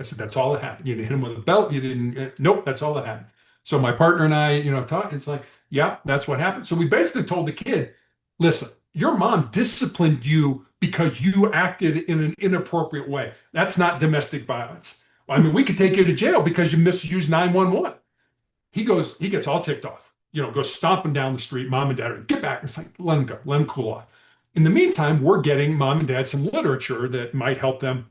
I said, that's all that happened. You didn't hit him with a belt. You didn't, nope, that's all that happened. So my partner and I, talked, it's like, yeah, that's what happened. So we basically told the kid, listen, your mom disciplined you because you acted in an inappropriate way. That's not domestic violence. I mean, we could take you to jail because you misused 911. He gets all ticked off, goes stomping down the street. Mom and dad are, get back. It's like, let him go, let him cool off. In the meantime, we're getting mom and dad some literature that might help them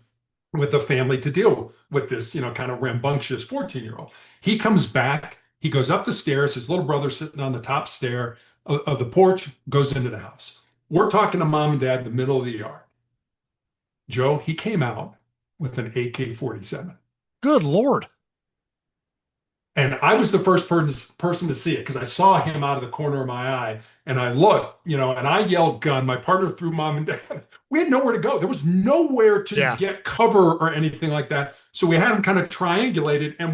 with the family to deal with this, kind of rambunctious 14-year-old. He comes back, he goes up the stairs, his little brother sitting on the top stair of the porch, goes into the house. We're talking to mom and dad in the middle of the yard. Joe, he came out with an AK-47. Good Lord. And I was the first person to see it because I saw him out of the corner of my eye. And I looked, and I yelled gun. My partner threw mom and dad. We had nowhere to go. There was nowhere to Yeah. get cover or anything like that. So we had him kind of triangulated and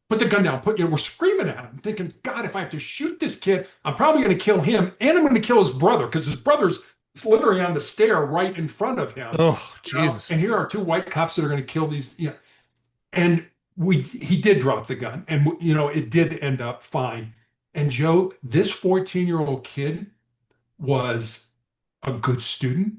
put the gun down, we're screaming at him, thinking, God, if I have to shoot this kid, I'm probably going to kill him and I'm going to kill his brother because his brother's literally on the stair right in front of him. Oh, Jesus. And here are two white cops that are going to kill these, and he did drop the gun and it did end up fine. And Joe, this 14-year-old kid was a good student,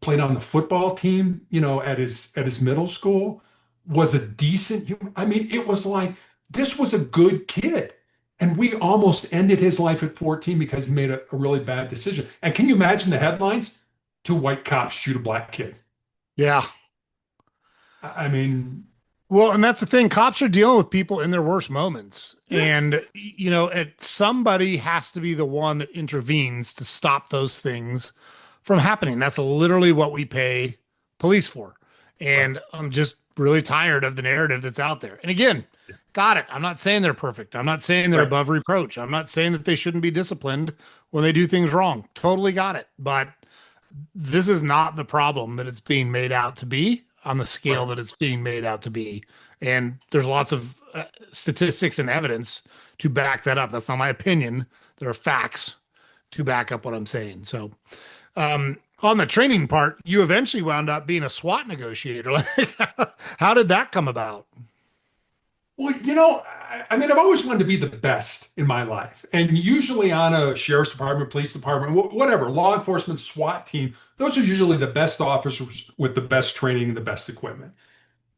played on the football team, at his middle school, was a decent human. I mean, it was like this was a good kid. And we almost ended his life at 14 because he made a really bad decision. And can you imagine the headlines? Two white cops shoot a black kid. Yeah. I mean, well, and that's the thing. Cops are dealing with people in their worst moments. yes. And, somebody has to be the one that intervenes to stop those things from happening. That's literally what we pay police for. And I'm just really tired of the narrative that's out there. And again, got it. I'm not saying they're perfect. I'm not saying they're above reproach. I'm not saying that they shouldn't be disciplined when they do things wrong. Totally got it. But this is not the problem that it's being made out to be on the scale that it's being made out to be. And there's lots of statistics and evidence to back that up. That's not my opinion. There are facts to back up what I'm saying. So, on the training part, you eventually wound up being a SWAT negotiator. Like, how did that come about? Well, I mean, I've always wanted to be the best in my life. And usually on a sheriff's department, police department, whatever, law enforcement, SWAT team, those are usually the best officers with the best training and the best equipment.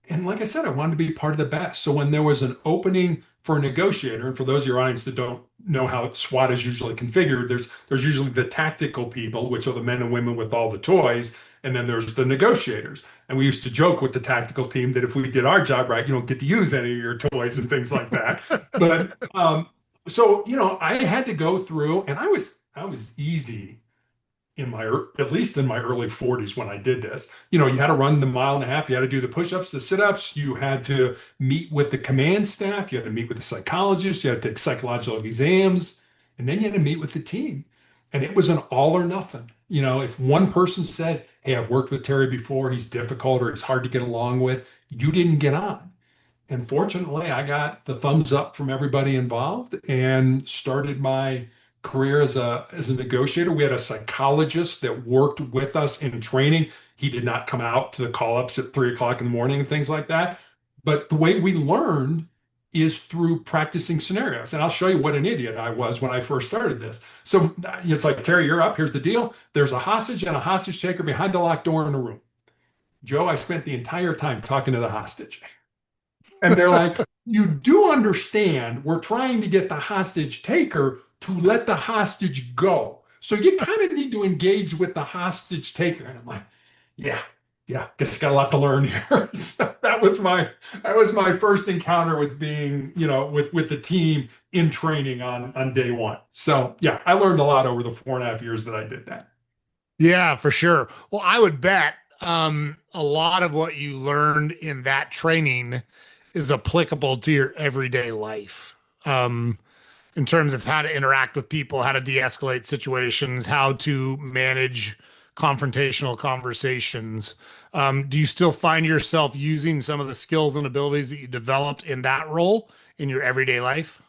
And like I said, I wanted to be part of the best. So when there was an opening for a negotiator, and for those of your audience that don't know how SWAT is usually configured, there's usually the tactical people, which are the men and women with all the toys, and then there's the negotiators. And we used to joke with the tactical team that if we did our job right, you don't get to use any of your toys and things like that. But so I had to go through, and I was easy in at least in my early 40s when I did this. You had to run the mile and a half, you had to do the push-ups, the sit-ups, you had to meet with the command staff, you had to meet with the psychologist, you had to take psychological exams, and then you had to meet with the team. And it was an all or nothing. If one person said, hey, I've worked with Terry before, he's difficult or he's hard to get along with, you didn't get on. And fortunately, I got the thumbs up from everybody involved and started my career as a negotiator. We had a psychologist that worked with us in training. He did not come out to the call-ups at 3 o'clock in the morning and things like that. But the way we learned is through practicing scenarios. And I'll show you what an idiot I was when I first started this. So it's like, Terry, you're up. Here's the deal. There's a hostage and a hostage taker behind a locked door in a room. Joe, I spent the entire time talking to the hostage. And they're like, you do understand we're trying to get the hostage taker to let the hostage go. So you kind of need to engage with the hostage taker. And I'm like, yeah, guess I got a lot to learn here. So that was my first encounter with being, with the team in training on day one. So yeah, I learned a lot over the 4.5 years that I did that. Yeah, for sure. Well, I would bet a lot of what you learned in that training is applicable to your everyday life. In terms of how to interact with people, how to de-escalate situations, how to manage confrontational conversations. Do you still find yourself using some of the skills and abilities that you developed in that role in your everyday life?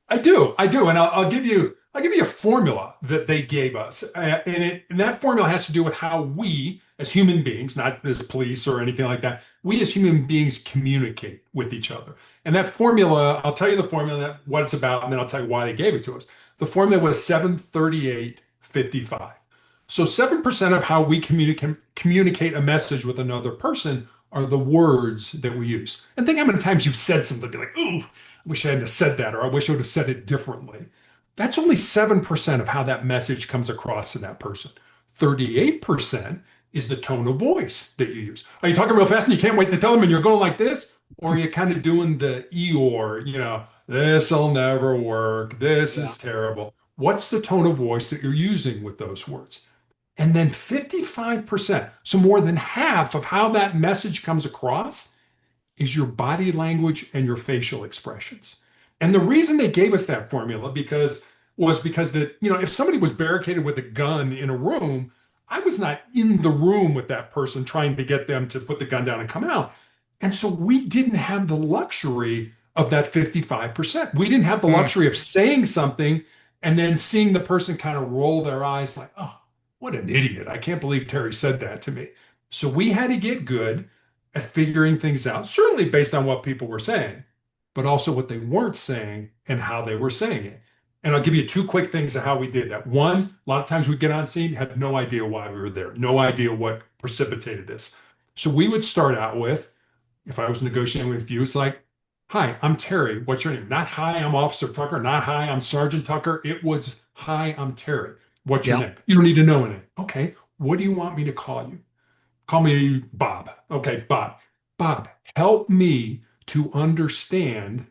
I do, and I'll give you a formula that they gave us, and that formula has to do with how we as human beings, not as police or anything like that, we as human beings communicate with each other. And that formula, I'll tell you the formula, what it's about, and then I'll tell you why they gave it to us. The formula was 738-55. So 7% of how we communicate a message with another person are the words that we use. And think how many times you've said something, be like, ooh, I wish I hadn't have said that, or I wish I would have said it differently. That's only 7% of how that message comes across to that person. 38% is the tone of voice that you use. Are you talking real fast and you can't wait to tell them and you're going like this? Or are you kind of doing the Eeyore, this'll never work. This is terrible. What's the tone of voice that you're using with those words? And then 55%, so more than half of how that message comes across is your body language and your facial expressions. And the reason they gave us that formula was because that, if somebody was barricaded with a gun in a room, I was not in the room with that person trying to get them to put the gun down and come out. And so we didn't have the luxury of that 55%. We didn't have the luxury of saying something and then seeing the person kind of roll their eyes like, oh, what an idiot. I can't believe Terry said that to me. So we had to get good at figuring things out, certainly based on what people were saying, but also what they weren't saying and how they were saying it. And I'll give you two quick things of how we did that. One, a lot of times we get on scene, had no idea why we were there, no idea what precipitated this. So we would start out with, if I was negotiating with you, it's like, hi, I'm Terry. What's your name? Not hi, I'm Officer Tucker. Not hi, I'm Sergeant Tucker. It was hi, I'm Terry. What's your name? You don't need to know a name. Okay. What do you want me to call you? Call me Bob. Okay, Bob. Bob, help me to understand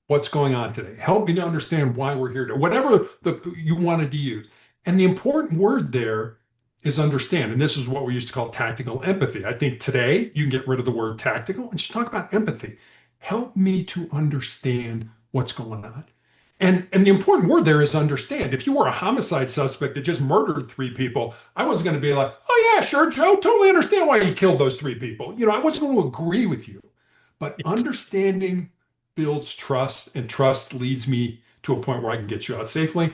what's going on today. Help me to understand why we're here. Whatever you wanted to use. And the important word there is understand. And this is what we used to call tactical empathy. I think today you can get rid of the word tactical and just talk about empathy. Help me to understand what's going on. And the important word there is understand. If you were a homicide suspect that just murdered three people, I wasn't going to be like, oh yeah, sure, Joe, totally understand why you killed those three people. I wasn't going to agree with you. But understanding builds trust, and trust leads me to a point where I can get you out safely.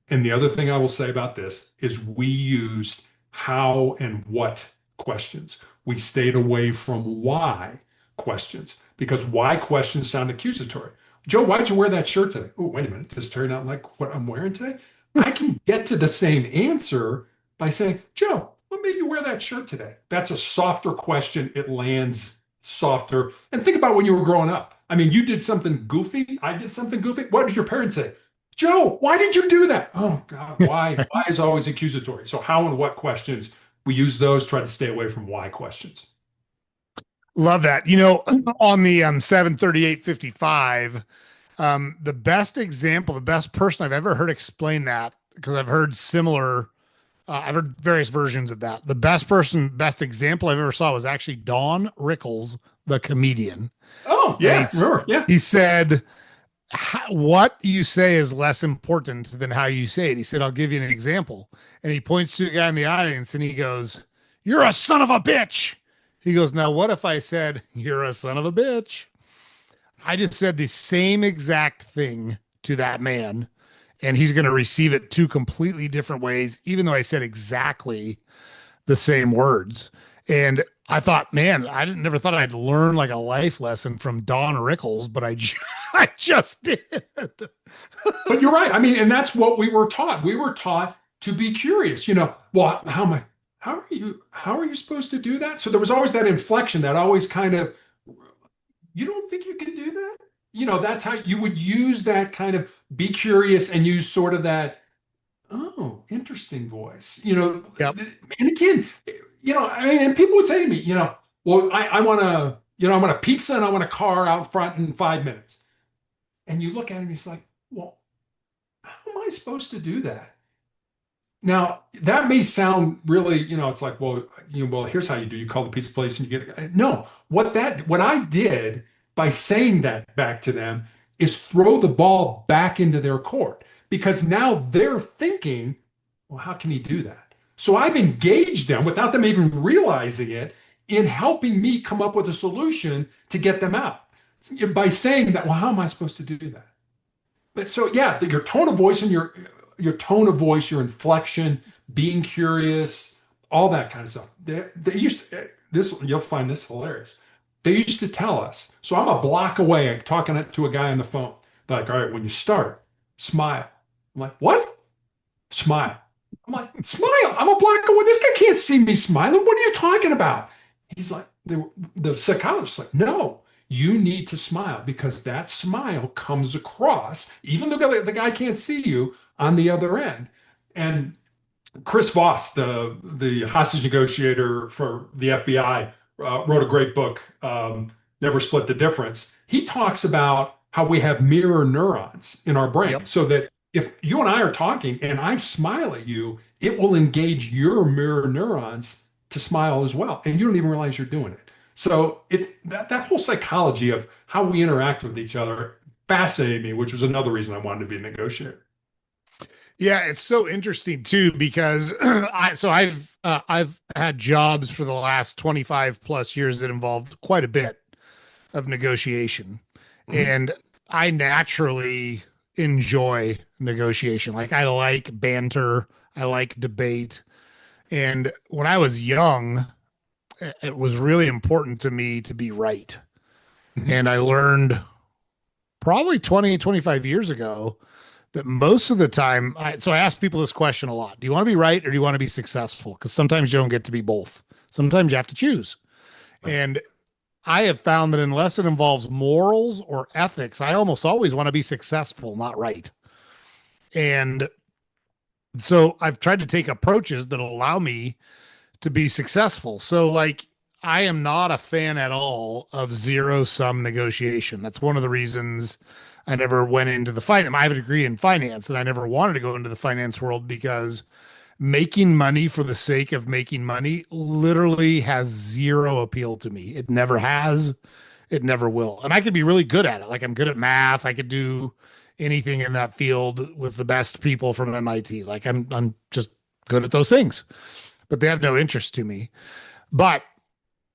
And the other thing I will say about this is we used how and what questions. We stayed away from why questions because why questions sound accusatory. Joe, why'd you wear that shirt today? Oh, wait a minute. Does this turn out like what I'm wearing today? I can get to the same answer by saying, Joe, what made you wear that shirt today? That's a softer question. It lands softer. And think about when you were growing up. I mean, you did something goofy. I did something goofy. What did your parents say? Joe, why did you do that? Oh, God, why? Why is always accusatory. So how and what questions, we use those, try to stay away from why questions. Love that. On the 738-55, the best example, the best person I've ever heard explain that, because I've heard similar, I've heard various versions of that. The best example I've ever saw was actually Don Rickles, the comedian. Oh, yeah. He said, what you say is less important than how you say it. He said, I'll give you an example. And he points to a guy in the audience and he goes, you're a son of a bitch. He goes, now what if I said, you're a son of a bitch? I just said the same exact thing to that man, and he's going to receive it two completely different ways, even though I said exactly the same words. And I thought, man, never thought I'd learn like a life lesson from Don Rickles, but I just did. But you're right. I mean, and that's what we were taught. We were taught to be curious. Well, how are you supposed to do that? So there was always that inflection, that always kind of, you don't think you can do that? That's how you would use that kind of be curious and use sort of that, oh, interesting voice, Yep. And again, I mean, and people would say to me, well, I want a pizza and I want a car out front in 5 minutes. And you look at him, he's like, well, how am I supposed to do that? Now, that may sound really, it's like, well, here's how you do. You call the pizza place and you get it. No, what I did by saying that back to them is throw the ball back into their court, because now they're thinking, well, how can he do that? So I've engaged them without them even realizing it in helping me come up with a solution to get them out by saying that, well, how am I supposed to do that? But so, yeah, your tone of voice and your tone of voice, your inflection, being curious, all that kind of stuff. They used to, this, you'll find this hilarious. They used to tell us, so I'm a block away talking to a guy on the phone. They're like, all right, when you start, smile. I'm like, what? Smile. I'm like, smile. I'm a block away. This guy can't see me smiling. What are you talking about? He's like, the psychologist's like, no, you need to smile because that smile comes across, even though the guy can't see you on the other end. And Chris Voss, the hostage negotiator for the FBI, wrote a great book, Never Split the Difference. He talks about how we have mirror neurons in our brain, Yep. so that if you and I are talking and I smile at you, it will engage your mirror neurons to smile as well, and you don't even realize you're doing it. So that whole psychology of how we interact with each other fascinated me, which was another reason I wanted to be a negotiator. Yeah, it's so interesting too because I've had jobs for the last 25 plus years that involved quite a bit of negotiation. Mhm. And I naturally enjoy negotiation. Like I like banter, I like debate. And when I was young, it was really important to me to be right. Mhm. And I learned probably 20, 25 years ago that most of the time, so I ask people this question a lot. Do you want to be right or do you want to be successful? Because sometimes you don't get to be both. Sometimes you have to choose. Right. And I have found that unless it involves morals or ethics, I almost always want to be successful, not right. And so I've tried to take approaches that allow me to be successful. So, like, I am not a fan at all of zero sum negotiation. That's one of the reasons I never went into the finance. I have a degree in finance, and I never wanted to go into the finance world because making money for the sake of making money literally has zero appeal to me. It never has, it never will. And I could be really good at it. Like I'm good at math. I could do anything in that field with the best people from MIT. Like I'm just good at those things, but they have no interest to me. But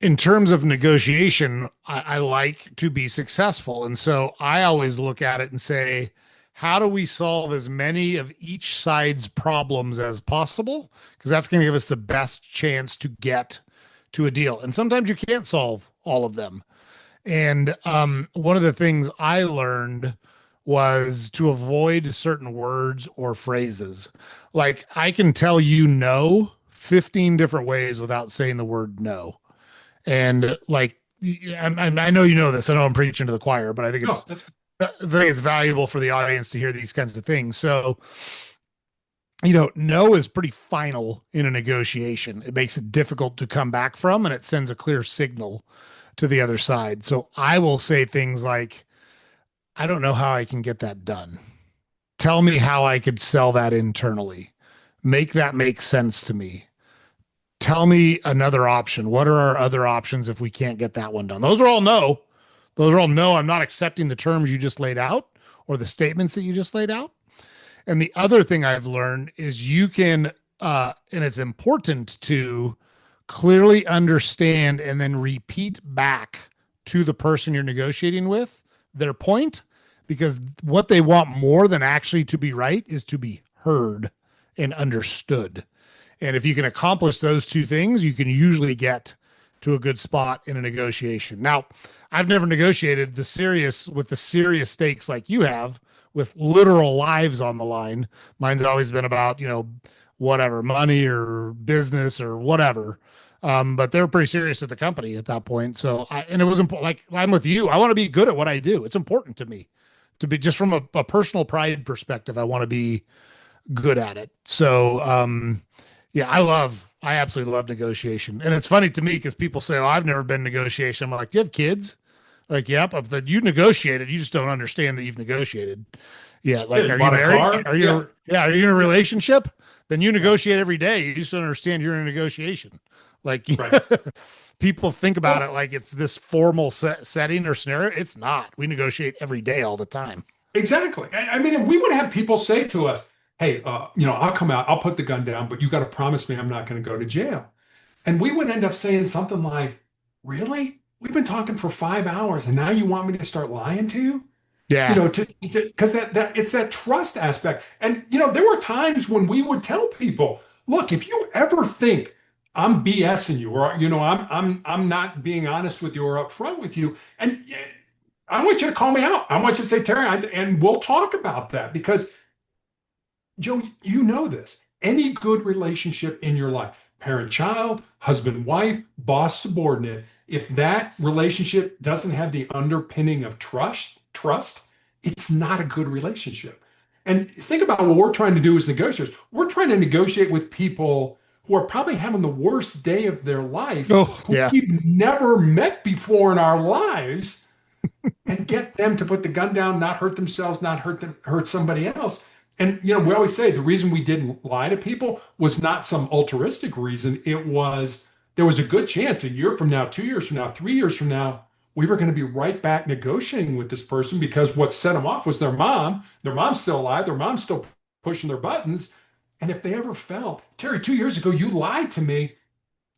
in terms of negotiation, I like to be successful. And so I always look at it and say, how do we solve as many of each side's problems as possible? Because that's going to give us the best chance to get to a deal. And sometimes you can't solve all of them. And one of the things I learned was to avoid certain words or phrases. Like I can tell you no 15 different ways without saying the word no. And like, I know you know this. I know I'm preaching to the choir, but No, that's I think it's valuable for the audience to hear these kinds of things. So, you know, no is pretty final in a negotiation. It makes it difficult to come back from, and it sends a clear signal to the other side. So I will say things like, I don't know how I can get that done. Tell me how I could sell that internally. Make that make sense to me. Tell me another option. What are our other options if we can't get that one done? Those are all no. Those are all no. I'm not accepting the terms you just laid out or the statements that you just laid out. And the other thing I've learned is you can, and it's important to clearly understand and then repeat back to the person you're negotiating with their point, because what they want more than actually to be right is to be heard and understood. And if you can accomplish those two things, you can usually get to a good spot in a negotiation. Now, I've never negotiated the serious stakes like you have with literal lives on the line. Mine's always been about, whatever, money or business or whatever. But they were pretty serious at the company at that point. And it was important. Like I'm with you. I want to be good at what I do. It's important to me to be just from a personal pride perspective. I want to be good at it. So, yeah, I absolutely love negotiation. And it's funny to me because people say, oh, I've never been in negotiation. I'm like, do you have kids? Like, yep, that you negotiated. You just don't understand that you've negotiated. Yeah. yeah. Like, You are you bought a married? car? Are Yeah. you, yeah. Are you in a relationship? Then you negotiate every day. You just don't understand you're in a negotiation. Like Right. people think about Well, it like it's this formal setting or scenario. It's not. We negotiate every day, all the time. exactly. I mean, we would have people say to us, "Hey, I'll come out, I'll put the gun down, but you got to promise me I'm not going to go to jail." And we would end up saying something like, "Really? We've been talking for 5 hours, and now you want me to start lying to you?" Yeah. To because that it's that trust aspect. And there were times when we would tell people, "Look, if you ever think I'm BSing you, or I'm not being honest with you or upfront with you, and I want you to call me out. I want you to say, Terry, and we'll talk about that because Joe, you know this. Any good relationship in your life, parent-child, husband-wife, boss-subordinate, if that relationship doesn't have the underpinning of trust, it's not a good relationship. And think about what we're trying to do as negotiators. We're trying to negotiate with people who are probably having the worst day of their life, Oh, who yeah. we've never met before in our lives, and get them to put the gun down, not hurt themselves, not hurt somebody else. And we always say the reason we didn't lie to people was not some altruistic reason. It was there was a good chance a year from now, 2 years from now, 3 years from now, we were going to be right back negotiating with this person because what set them off was their mom. Their mom's still alive. Their mom's still pushing their buttons. And if they ever felt, Terry, 2 years ago, you lied to me,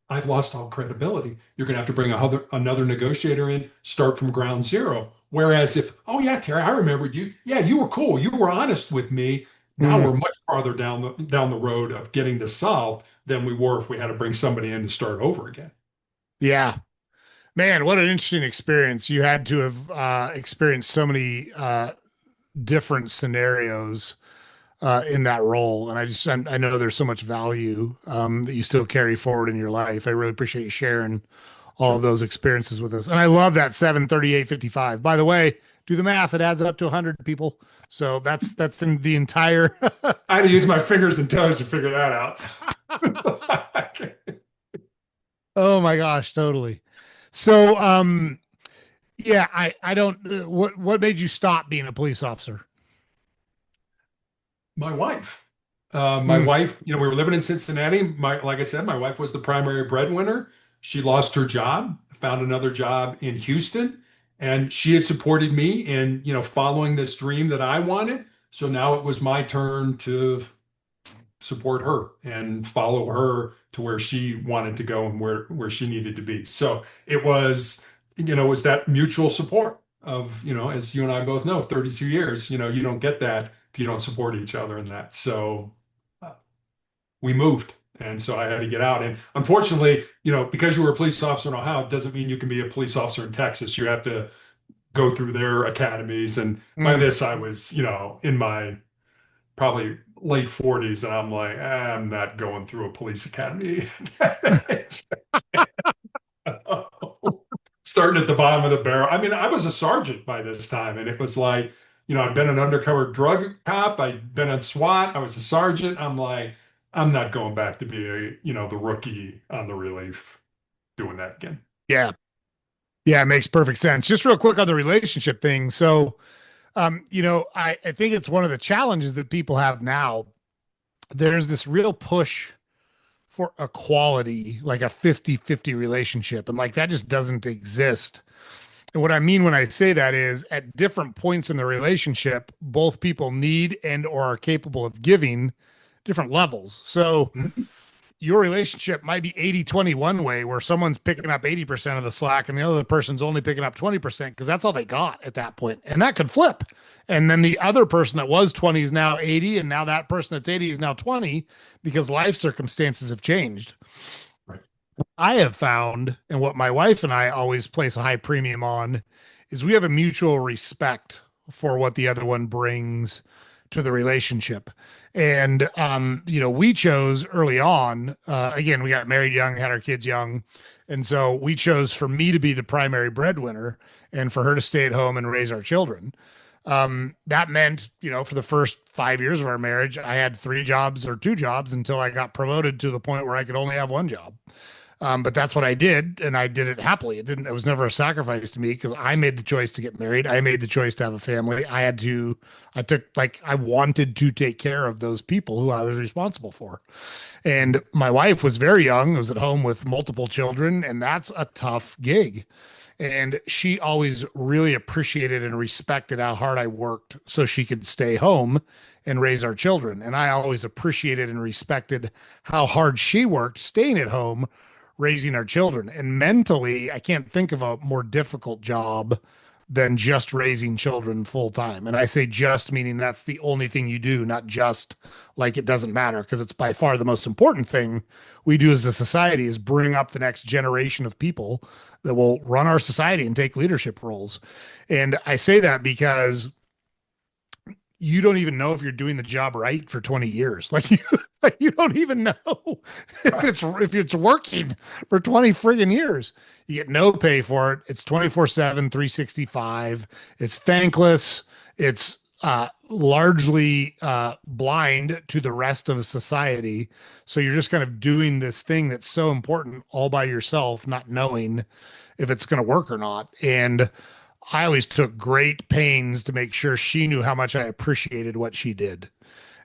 I've lost all credibility. You're going to have to bring another negotiator in, start from ground zero. Whereas if, oh yeah, Terry, I remembered you. Yeah, you were cool. You were honest with me. Now Mm, we're much farther down the road of getting this solved than we were if we had to bring somebody in to start over again. yeah. Man, what an interesting experience. You had to have experienced so many different scenarios in that role. And I know there's so much value that you still carry forward in your life. I really appreciate you sharing all of those experiences with us. And I love that 73855. By the way, do the math. It adds up to 100 people. So that's in the entire. I had to use my fingers and toes to figure that out. Oh my gosh, totally. So, yeah, I don't, what made you stop being a police officer? My wife. My Mm, wife, we were living in Cincinnati. Like I said, my wife was the primary breadwinner. She lost her job, found another job in Houston, and she had supported me in, following this dream that I wanted. So now it was my turn to support her and follow her to where she wanted to go and where she needed to be. So it was that mutual support of, as you and I both know, 32 years, you don't get that if you don't support each other in that. So uh, we moved. And so I had to get out. And unfortunately, because you were a police officer in Ohio, it doesn't mean you can be a police officer in Texas. You have to go through their academies. And by mm. this, I was, in my probably late 40s, and I'm like, I'm not going through a police academy. Starting at the bottom of the barrel. I mean, I was a sergeant by this time, and it was like, I'd been an undercover drug cop, I'd been on SWAT, I was a sergeant. I'm like, I'm not going back to be the rookie on the relief doing that again. Yeah. Yeah, it makes perfect sense. Just real quick on the relationship thing. So, I think it's one of the challenges that people have now. There's this real push for equality, like a 50-50 relationship. And like that just doesn't exist. And what I mean when I say that is at different points in the relationship, both people need and or are capable of giving different levels. So Mhm. your relationship might be 80-20 one way where someone's picking up 80% of the slack and the other person's only picking up 20% because that's all they got at that point. And that could flip. And then the other person that was 20 is now 80. And now that person that's 80 is now 20 because life circumstances have changed. Right. I have found, and what my wife and I always place a high premium on, is we have a mutual respect for what the other one brings to the relationship. And we chose early on. Again, we got married young, had our kids young, and so we chose for me to be the primary breadwinner and for her to stay at home and raise our children. That meant, for the first 5 years of our marriage, I had 3 jobs or 2 jobs until I got promoted to the point where I could only have 1 job. But that's what I did, and I did it happily. It was never a sacrifice to me because I made the choice to get married. I made the choice to have a family. I wanted to take care of those people who I was responsible for. And my wife was very young, was at home with multiple children, and that's a tough gig. And she always really appreciated and respected how hard I worked so she could stay home and raise our children. And I always appreciated and respected how hard she worked staying at home raising our children. And mentally, I can't think of a more difficult job than just raising children full time. And I say just meaning that's the only thing you do, not just like it doesn't matter, because it's by far the most important thing we do as a society is bring up the next generation of people that will run our society and take leadership roles. And I say that because you don't even know if you're doing the job right for 20 years. Like you don't even know if it's working for 20 friggin' years. You get no pay for it. It's 24/7, 365. It's thankless. It's largely blind to the rest of society. So you're just kind of doing this thing that's so important all by yourself, not knowing if it's going to work or not. And I always took great pains to make sure she knew how much I appreciated what she did.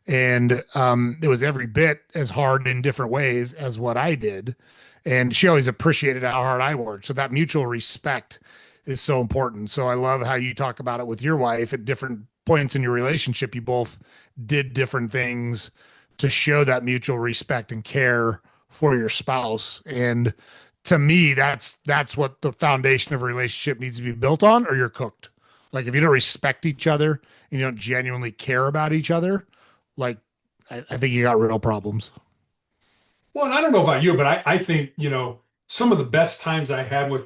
And it was every bit as hard in different ways as what I did. And she always appreciated how hard I worked. So that mutual respect is so important. So I love how you talk about it with your wife at different points in your relationship. You both did different things to show that mutual respect and care for your spouse. And to me, that's what the foundation of a relationship needs to be built on, or you're cooked. Like if you don't respect each other and you don't genuinely care about each other, like I think you got real problems. Well, and I don't know about you, but I think, some of the best times I had with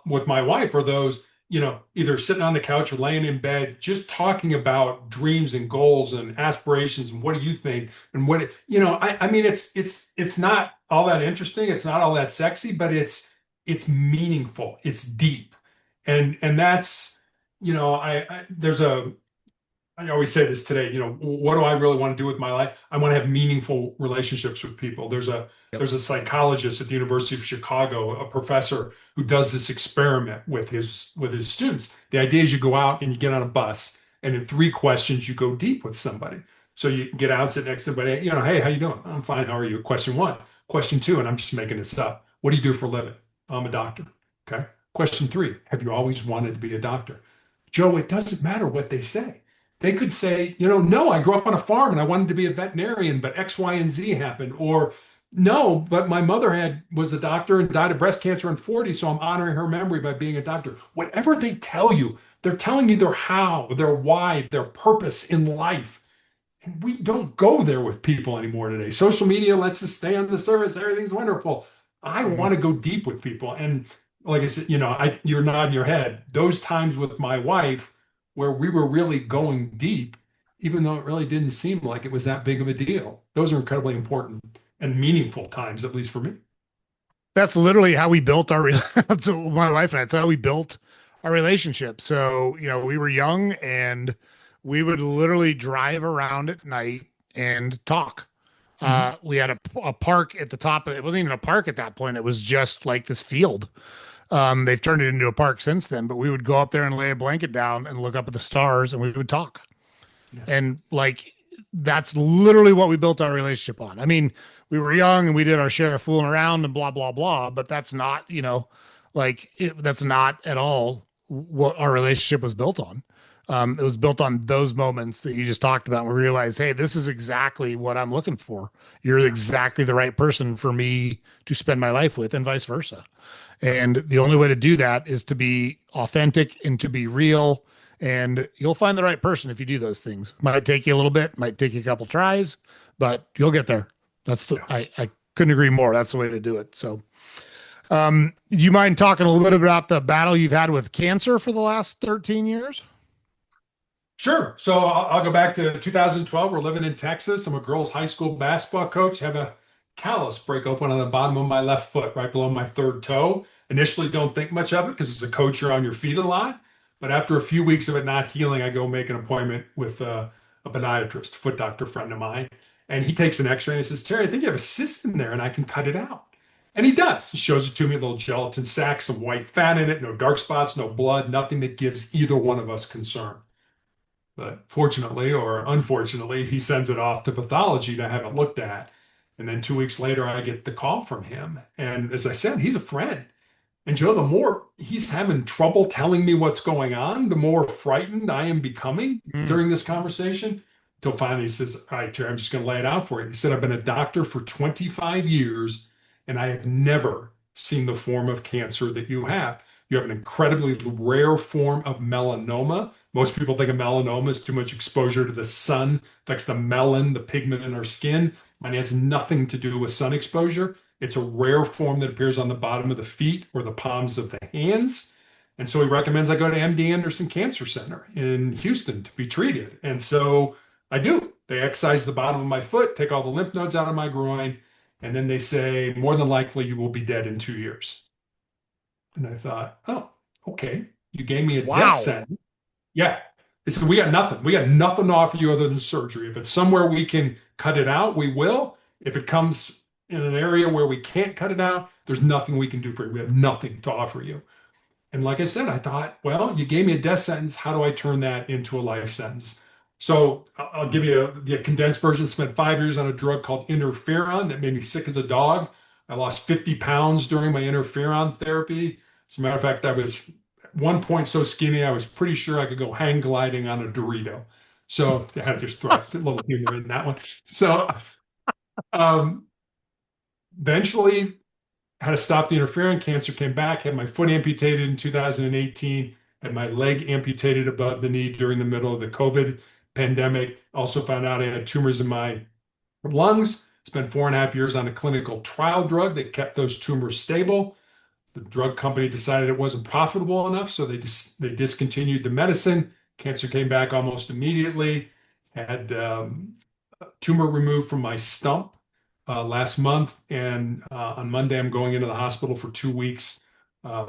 with my wife are those, either sitting on the couch or laying in bed, just talking about dreams and goals and aspirations and what do you think and I mean it's not all that interesting, it's not all that sexy, but it's meaningful, it's deep. And that's, there's a I always say this today, what do I really want to do with my life? I want to have meaningful relationships with people. Yep. There's a psychologist at the University of Chicago, a professor who does this experiment with his students. The idea is you go out and you get on a bus, and in 3 questions you go deep with somebody. So you get out, sit next to somebody, hey, how you doing? I'm fine. How are you? Question 1. Question 2, and I'm just making this up. What do you do for a living? I'm a doctor. Okay. Question 3, have you always wanted to be a doctor? Joe, it doesn't matter what they say. They could say, no, I grew up on a farm and I wanted to be a veterinarian, but X, Y, and Z happened. Or no, but my mother was a doctor and died of breast cancer in 40, so I'm honoring her memory by being a doctor. Whatever they tell you, they're telling you their how, their why, their purpose in life. And we don't go there with people anymore today. Social media lets us stay on the surface. Everything's wonderful. I want to go deep with people. And like I said, you're nodding your head. Those times with my wife where we were really going deep, even though it really didn't seem like it was that big of a deal. Those are incredibly important and meaningful times, at least for me. That's literally how we built that's my wife and I, that's how we built our relationship. So, we were young and we would literally drive around at night and talk. Mhm. We had a park at the top of it. It wasn't even a park at that point. It was just like this field. They've turned it into a park since then, but we would go up there and lay a blanket down and look up at the stars and we would talk. Yeah. And like, that's literally what we built our relationship on. I mean, we were young and we did our share of fooling around and blah, blah, blah, but that's not, that's not at all what our relationship was built on. It was built on those moments that you just talked about. And we realized, hey, this is exactly what I'm looking for. You're exactly the right person for me to spend my life with, and vice versa. And the only way to do that is to be authentic and to be real. And you'll find the right person if you do those things. Might take you a little bit, might take you a couple tries, but you'll get there. Yeah. I couldn't agree more. That's the way to do it. So, do you mind talking a little bit about the battle you've had with cancer for the last 13 years? Sure. So I'll go back to 2012. We're living in Texas. I'm a girls' high school basketball coach. Have a callus break open on the bottom of my left foot, right below my third toe. Initially, don't think much of it because as a coach, you're on your feet a lot. But after a few weeks of it not healing, I go make an appointment with a podiatrist, a foot doctor friend of mine. And he takes an x-ray and he says, Terry, I think you have a cyst in there and I can cut it out. And he does. He shows it to me, a little gelatin sac, some white fat in it, no dark spots, no blood, nothing that gives either one of us concern. But fortunately or unfortunately, he sends it off to pathology to have it looked at. And then 2 weeks later, I get the call from him. And as I said, he's a friend. And Joe, the more he's having trouble telling me what's going on, the more frightened I am becoming Mm. during this conversation. Until finally he says, all right, Terry, I'm just going to lay it out for you. He said, I've been a doctor for 25 years, and I have never seen the form of cancer that you have. You have an incredibly rare form of melanoma. Most people think of melanoma as too much exposure to the sun, affects the melon, the pigment in our skin. Mine has nothing to do with sun exposure. It's a rare form that appears on the bottom of the feet or the palms of the hands. And so he recommends I go to MD Anderson Cancer Center in Houston to be treated. And so I do. They excise the bottom of my foot, take all the lymph nodes out of my groin, and then they say, more than likely, you will be dead in 2 years. And I thought, oh, okay. You gave me a death Wow. sentence. Yeah. They said, we got nothing. We got nothing to offer you other than surgery. If it's somewhere we can cut it out, we will. If it comes in an area where we can't cut it out, there's nothing we can do for you. We have nothing to offer you. And like I said, I thought, well, you gave me a death sentence. How do I turn that into a life sentence? So I'll give you the condensed version. Spent 5 years on a drug called interferon that made me sick as a dog. I lost 50 pounds during my interferon therapy. As a matter of fact, I was at one point so skinny, I was pretty sure I could go hang gliding on a Dorito. So I had to just throw a little humor in that one. So um, eventually had to stop the interferon. Cancer came back, had my foot amputated in 2018, had my leg amputated above the knee during the middle of the COVID pandemic. Also found out I had tumors in my lungs. Spent 4.5 years on a clinical trial drug that kept those tumors stable. The drug company decided it wasn't profitable enough, so they discontinued the medicine. Cancer came back almost immediately. Had tumor removed from my stump last month, and on Monday I'm going into the hospital for 2 weeks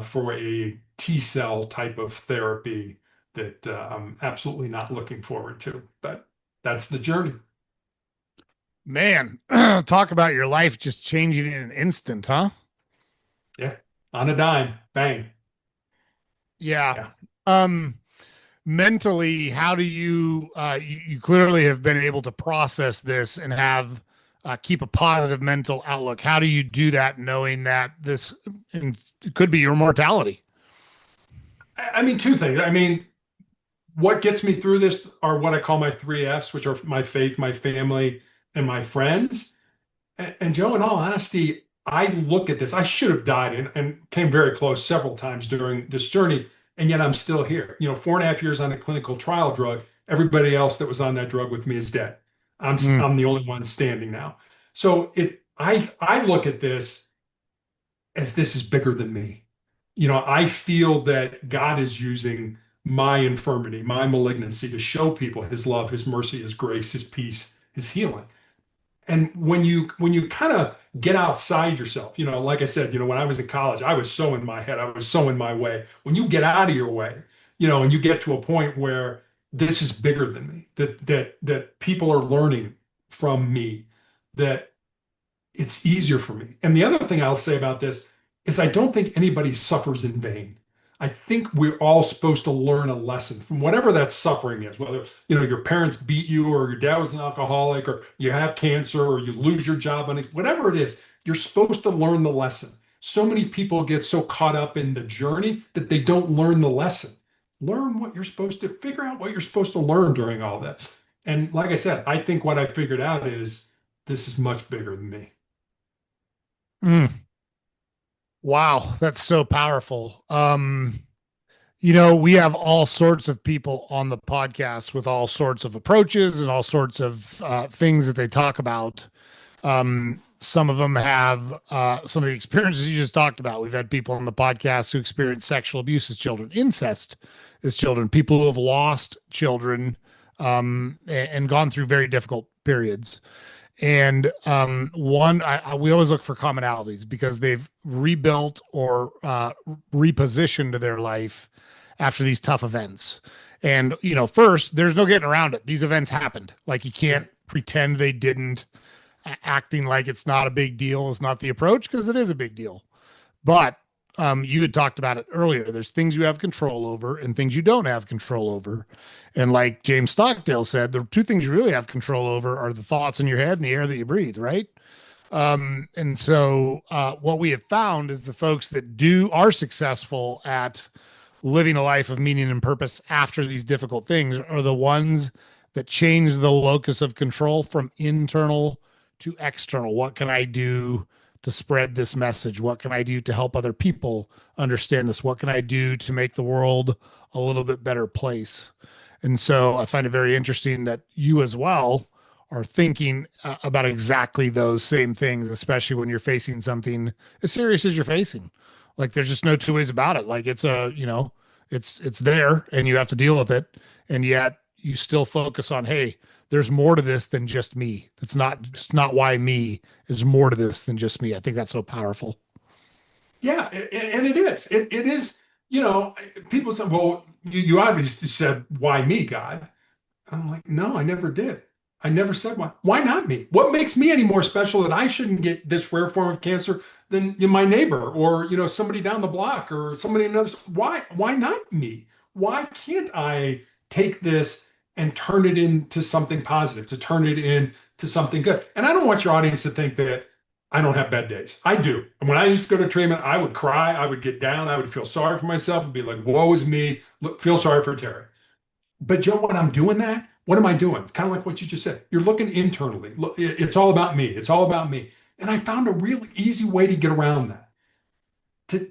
for a T cell type of therapy that I'm absolutely not looking forward to. But that's the journey. Man, talk about your life just changing in an instant, huh? Yeah, on a dime, bang. Yeah. Yeah. Um, Mentally, how do you clearly have been able to process this and have keep a positive mental outlook? How do you do that knowing that this could be your mortality? I mean, two things. I mean, what gets me through this are what I call my three F's, which are my faith, my family, and my friends. And Joe, in all honesty, I look at this. I should have died and came very close several times during this journey, and yet I'm still here. 4.5 years on a clinical trial drug. Everybody else that was on that drug with me is dead. Mm, I'm the only one standing now. So I look at this as this is bigger than me. I feel that God is using my infirmity, my malignancy to show people his love, his mercy, his grace, his peace, his healing. And when you kind of get outside yourself, like I said, when I was in college, I was so in my head, I was so in my way. When you get out of your way, and you get to a point where this is bigger than me, that people are learning from me, that it's easier for me. And the other thing I'll say about this is I don't think anybody suffers in vain. I think we're all supposed to learn a lesson from whatever that suffering is, whether your parents beat you or your dad was an alcoholic or you have cancer or you lose your job on it, whatever it is, you're supposed to learn the lesson. So many people get so caught up in the journey that they don't learn the lesson. Learn what you're supposed to figure out what you're supposed to learn during all this. And like I said, I think what I figured out is this is much bigger than me. mm. Wow, that's so powerful. We have all sorts of people on the podcast with all sorts of approaches and all sorts of things that they talk about. Some of them have some of the experiences you just talked about. We've had people on the podcast who experience sexual abuse as children, incest as children, people who have lost children and gone through very difficult periods. And we always look for commonalities because they've rebuilt or repositioned their life after these tough events. And, first, there's no getting around it. These events happened. Like, you can't pretend they didn't. Acting like it's not a big deal is not the approach, because it is a big deal. But you had talked about it earlier. There's things you have control over and things you don't have control over. And like James Stockdale said, the two things you really have control over are the thoughts in your head and the air that you breathe, right? And so what we have found is the folks that are successful at living a life of meaning and purpose after these difficult things are the ones that change the locus of control from internal to external. What can I do to spread this message? What can I do to help other people understand this? What can I do to make the world a little bit better place? And so I find it very interesting that you as well are thinking about exactly those same things, especially when you're facing something as serious as you're facing. Like there's just no two ways about it. Like it's a, it's there and you have to deal with it. And yet you still focus on, hey, there's more to this than just me. It's not why me. There's more to this than just me. I think that's so powerful. Yeah, and it is. It is, people say, well, you obviously said, why me, God? I'm like, no, I never did. I never said why. Why not me? What makes me any more special that I shouldn't get this rare form of cancer than my neighbor or somebody down the block or somebody in another? Why not me? Why can't I take this and turn it into something positive, to turn it into something good? And I don't want your audience to think that I don't have bad days. I do. And when I used to go to treatment, I would cry, I would get down, I would feel sorry for myself and be like, woe is me. Look, feel sorry for Terry. But Joe, when I'm doing that, what am I doing? Kind of like what you just said. You're looking internally. Look, it's all about me. It's all about me. And I found a really easy way to get around that,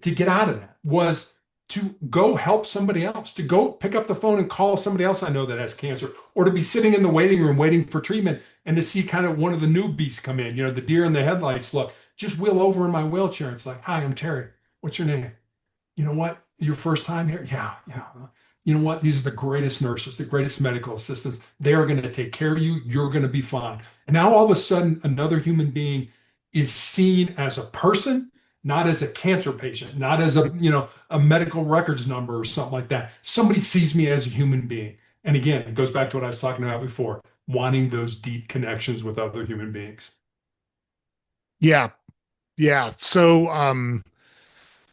to get out of that, was to go help somebody else, to go pick up the phone and call somebody else I know that has cancer, or to be sitting in the waiting room waiting for treatment and to see kind of one of the newbies come in, the deer in the headlights look, just wheel over in my wheelchair. It's like, hi, I'm Terry. What's your name? You know what? Your first time here? Yeah, yeah. You know what? These are the greatest nurses, the greatest medical assistants. They are going to take care of you. You're going to be fine. And now all of a sudden, another human being is seen as a person, not as a cancer patient, not as a medical records number or something like that. Somebody sees me as a human being. And again, it goes back to what I was talking about before, wanting those deep connections with other human beings. Yeah. Yeah. So,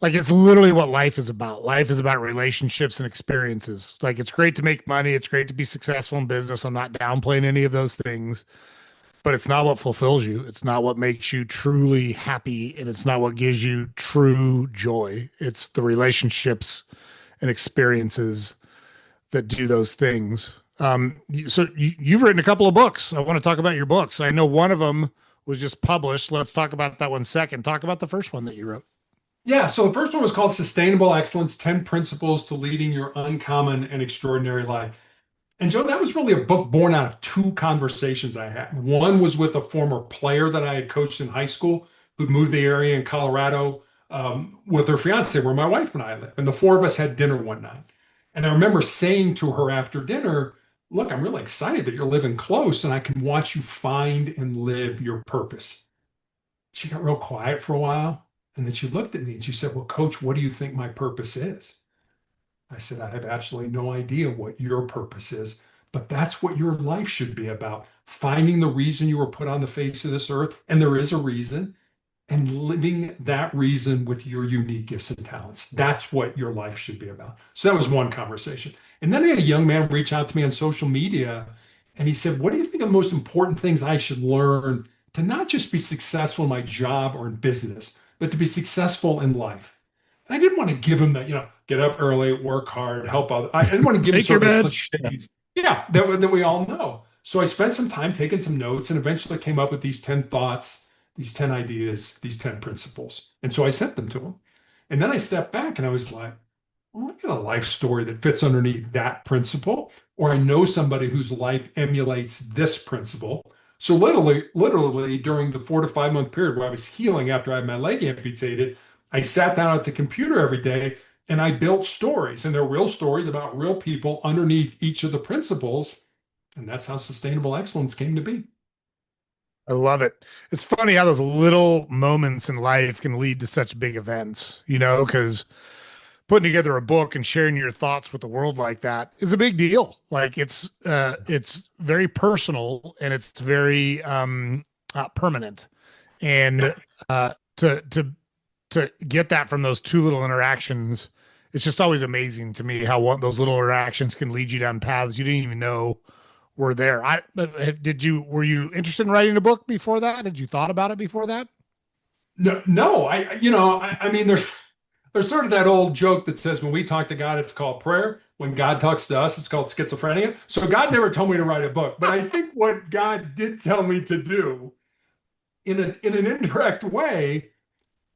like it's literally what life is about. Life is about relationships and experiences. Like it's great to make money. It's great to be successful in business. I'm not downplaying any of those things, but it's not what fulfills you. It's not what makes you truly happy. And it's not what gives you true joy. It's the relationships and experiences that do those things. So you've written a couple of books. I want to talk about your books. I know one of them was just published. Let's talk about that one second. Talk about the first one that you wrote. Yeah, so the first one was called Sustainable Excellence 10 Principles to Leading Your Uncommon and Extraordinary Life. And Joe, that was really a book born out of two conversations I had. One was with a former player that I had coached in high school who'd moved to the area in Colorado with her fiance, where my wife and I live. And the four of us had dinner one night. And I remember saying to her after dinner, look, I'm really excited that you're living close and I can watch you find and live your purpose. She got real quiet for a while. And then she looked at me and she said, well, Coach, what do you think my purpose is? I said, I have absolutely no idea what your purpose is, but that's what your life should be about. Finding the reason you were put on the face of this earth, and there is a reason, and living that reason with your unique gifts and talents. That's what your life should be about. So that was one conversation. And then I had a young man reach out to me on social media, and he said, what do you think are the most important things I should learn to not just be successful in my job or in business, but to be successful in life? And I didn't want to give him that, get up early, work hard, help others. I didn't want to give him Make your sort of bed. cliches. Yeah, that we all know. So I spent some time taking some notes and eventually came up with these 10 thoughts, these 10 ideas, these 10 principles. And so I sent them to him. And then I stepped back and I was like, well, I got a life story that fits underneath that principle, or I know somebody whose life emulates this principle. So literally during the 4 to 5 month period where I was healing after I had my leg amputated, I sat down at the computer every day and I built stories, and they're real stories about real people underneath each of the principles. And that's how sustainable excellence came to be. I love it. It's funny how those little moments in life can lead to such big events, because putting together a book and sharing your thoughts with the world like that is a big deal. Like it's very personal and it's very permanent. Yeah. And to get that from those two little interactions, it's just always amazing to me how those little interactions can lead you down paths you didn't even know were there. Were you interested in writing a book before that? Had you thought about it before that? No, I mean, there's sort of that old joke that says when we talk to God, it's called prayer. When God talks to us, it's called schizophrenia. So God never told me to write a book, but I think what God did tell me to do in an indirect way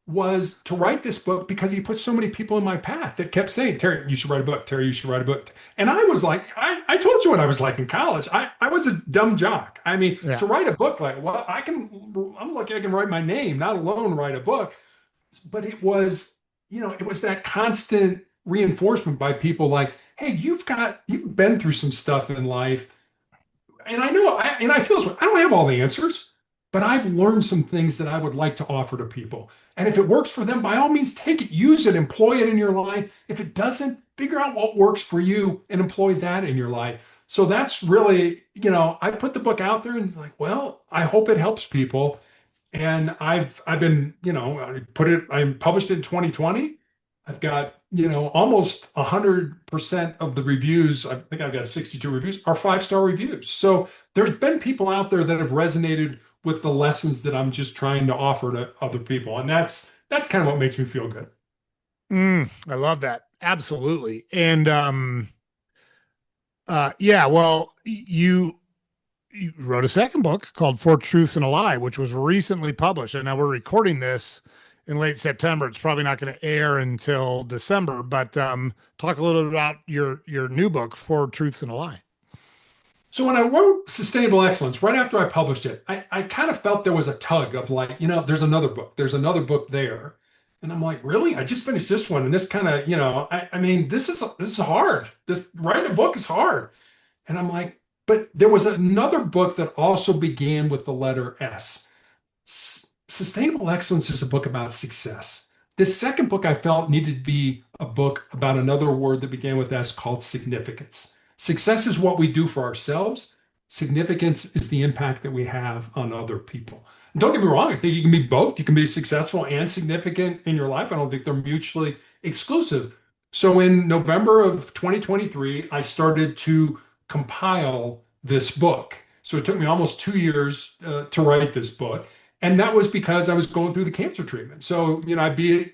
was to write this book because he put so many people in my path that kept saying, Terry, you should write a book. Terry, you should write a book. And I was like, I told you what I was like in college. I was a dumb jock. I mean, Yeah. to write a book, like, well, I'm lucky I can write my name, not alone write a book. But it was, it was that constant reinforcement by people like, hey, you've been through some stuff in life. And I know, and I feel this way. I don't have all the answers, but I've learned some things that I would like to offer to people. And if it works for them, by all means, take it, use it, employ it in your life. If it doesn't, figure out what works for you and employ that in your life. So that's really, I put the book out there and it's like, well, I hope it helps people. And I've been, I published it in 2020. I've got, almost 100% of the reviews, I think I've got 62 reviews, are 5-star reviews. So there's been people out there that have resonated with the lessons that I'm just trying to offer to other people. And that's kind of what makes me feel good. I love that. Absolutely. And yeah, well, you wrote a second book called Four Truths and a Lie, which was recently published. And now we're recording this in late September. It's probably not going to air until December, but talk a little bit about your new book, Four Truths and a Lie. So when I wrote Sustainable Excellence, right after I published it, I kind of felt there was a tug of like, there's another book. There's another book there. And I'm like, really? I just finished this one. And this kind of, I mean, this is hard. This writing a book is hard. And I'm like, but there was another book that also began with the letter S. Sustainable Excellence is a book about success. This second book I felt needed to be a book about another word that began with S called significance. Success is what we do for ourselves. Significance is the impact that we have on other people. And don't get me wrong, I think you can be both. You can be successful and significant in your life. I don't think they're mutually exclusive. So in November of 2023, I started to compile this book. So it took me almost 2 years to write this book. And that was because I was going through the cancer treatment. So, I'd be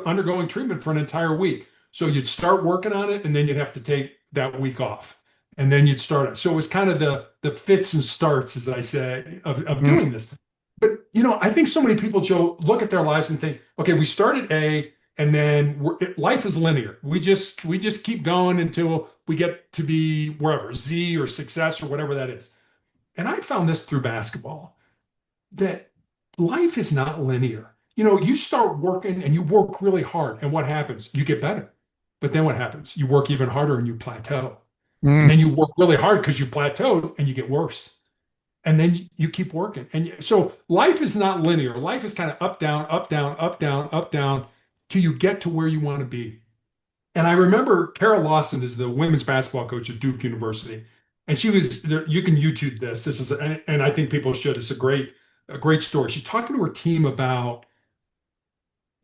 undergoing treatment for an entire week. So you'd start working on it and then you'd have to take that week off. And then you'd start it. So it was kind of the fits and starts, as I say, of doing this. But, I think so many people, Joe, look at their lives and think, okay, we started A, and then life is linear. We just keep going until we get to be wherever, Z or success or whatever that is. And I found this through basketball, that life is not linear. You start working and you work really hard. And what happens? You get better. But then what happens? You work even harder and you plateau. And then you work really hard because you plateaued and you get worse. And then you keep working. And so life is not linear. Life is kind of up, down, up, down, up, down, up, down, till you get to where you want to be. And I remember Carol Lawson is the women's basketball coach at Duke University. And she was there. You can YouTube this. This is, and I think people should. It's a great story. She's talking to her team about,